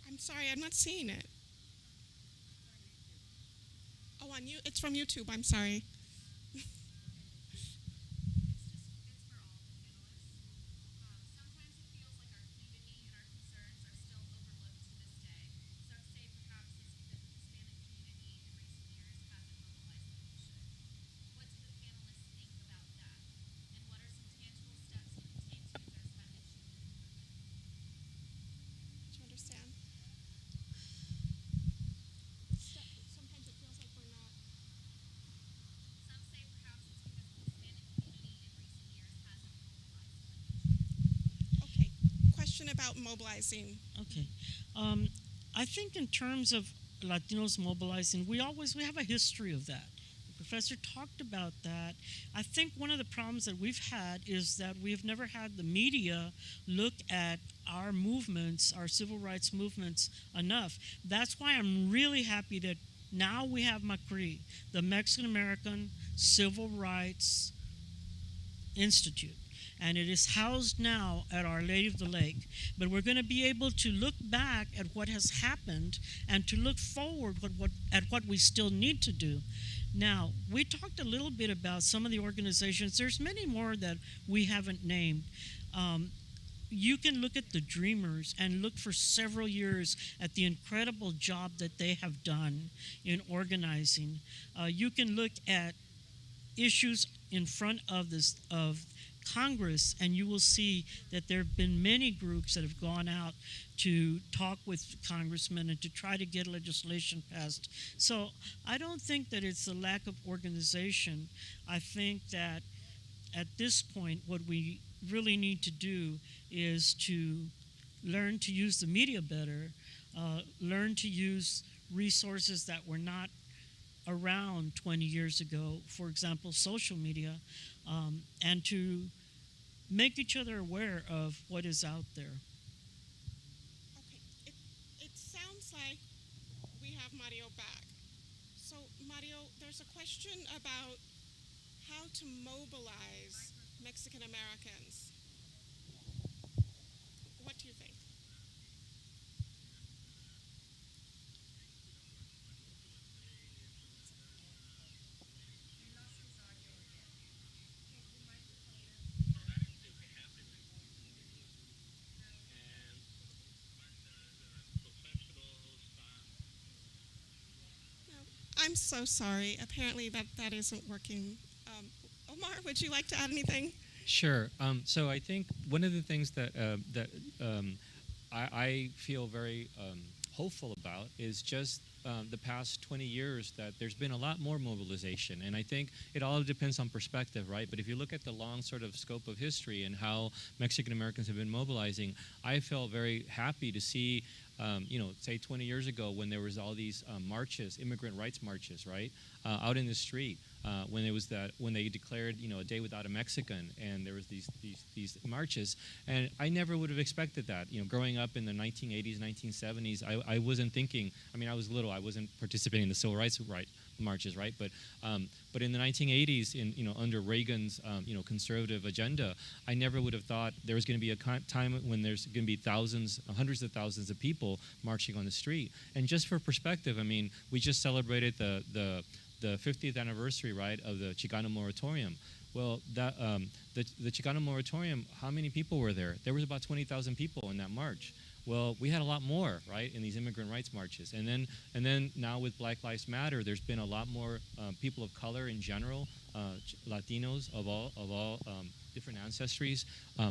I'm sorry, I'm not seeing it. Oh, it's from YouTube, I'm sorry. About mobilizing. Okay. I think in terms of Latinos mobilizing, we have a history of that. The professor talked about that. I think one of the problems that we've had is that we've never had the media look at our movements, our civil rights movements, enough. That's why I'm really happy that now we have MACRI, the Mexican American Civil Rights Institute. And it is housed now at Our Lady of the Lake. But we're going to be able to look back at what has happened and to look forward at what we still need to do. Now, we talked a little bit about some of the organizations. There's many more that we haven't named. You can look at the Dreamers and look for several years at the incredible job that they have done in organizing. You can look at issues in front of Congress, and you will see that there have been many groups that have gone out to talk with congressmen and to try to get legislation passed. So I don't think that it's a lack of organization. I think that at this point, what we really need to do is to learn to use the media better, learn to use resources that were not around 20 years ago, for example, social media, and to make each other aware of what is out there. Okay, it sounds like we have Mario back. So Mario, there's a question about how to mobilize Mexican Americans. What do you think? I'm so sorry. Apparently that isn't working. Omar, would you like to add anything? Sure. So I think one of the things that I feel very hopeful about is just the past 20 years that there's been a lot more mobilization. And I think it all depends on perspective, right? But if you look at the long sort of scope of history and how Mexican Americans have been mobilizing, I felt very happy to see say 20 years ago when there was all these marches, immigrant rights marches, right, out in the street, when they declared, a day without a Mexican, and there was these marches, and I never would have expected that. Growing up in the 1980s, 1970s, I wasn't thinking. I mean, I was little. I wasn't participating in the civil rights marches, right? But in the 1980s, under Reagan's conservative agenda, I never would have thought there was going to be a time when there's going to be hundreds of thousands of people marching on the street. And just for perspective, I mean, we just celebrated the 50th anniversary, right, of the Chicano moratorium. Well, the Chicano moratorium, how many people were there? There was about 20,000 people in that march. Well, we had a lot more, right, in these immigrant rights marches. And then now with Black Lives Matter, there's been a lot more people of color in general, Latinos of all different ancestries,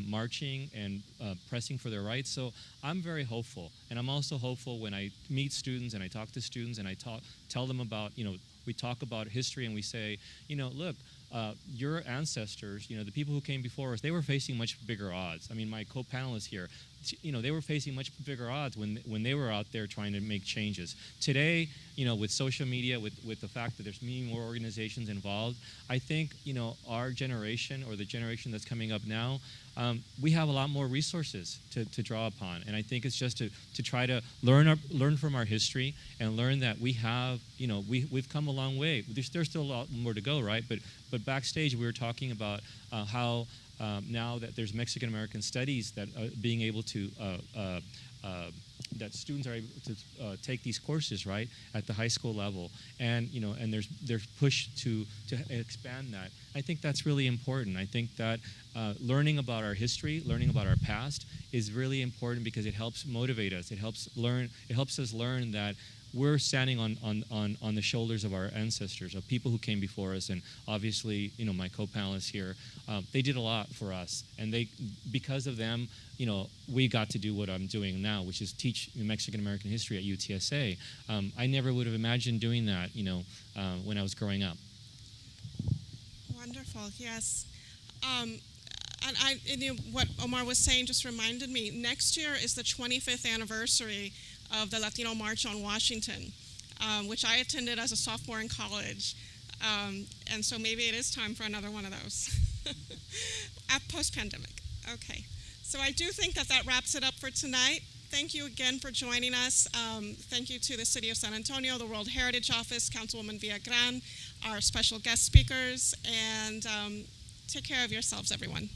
marching and pressing for their rights. So I'm very hopeful, and I'm also hopeful when I meet students and I talk to students and I tell them about, we talk about history and we say, look, your ancestors, the people who came before us, they were facing much bigger odds. I mean, my co-panelists here, they were facing much bigger odds when they were out there trying to make changes. Today, with social media, with the fact that there's many more organizations involved, I think, our generation or the generation that's coming up now, we have a lot more resources to draw upon. And I think it's just to try to learn from our history and learn that we have, we've come a long way. There's still a lot more to go, right? But backstage, we were talking about how now that there's Mexican American studies that being able to that students are able to take these courses, right, at the high school level, and and there's push to expand that. I think that's really important. I think that learning about our history, learning about our past, is really important because it helps motivate us. It helps us learn that we're standing on the shoulders of our ancestors, of people who came before us, and obviously, my co-panelists here, they did a lot for us, and because of them, we got to do what I'm doing now, which is teach Mexican American history at UTSA. I never would have imagined doing that, when I was growing up. Wonderful, yes. And what Omar was saying just reminded me, next year is the 25th anniversary of the Latino March on Washington, which I attended as a sophomore in college. And so maybe it is time for another one of those post-pandemic. Okay. So I do think that that wraps it up for tonight. Thank you again for joining us. Thank you to the City of San Antonio, the World Heritage Office, Councilwoman Villagran, our special guest speakers, and take care of yourselves, everyone.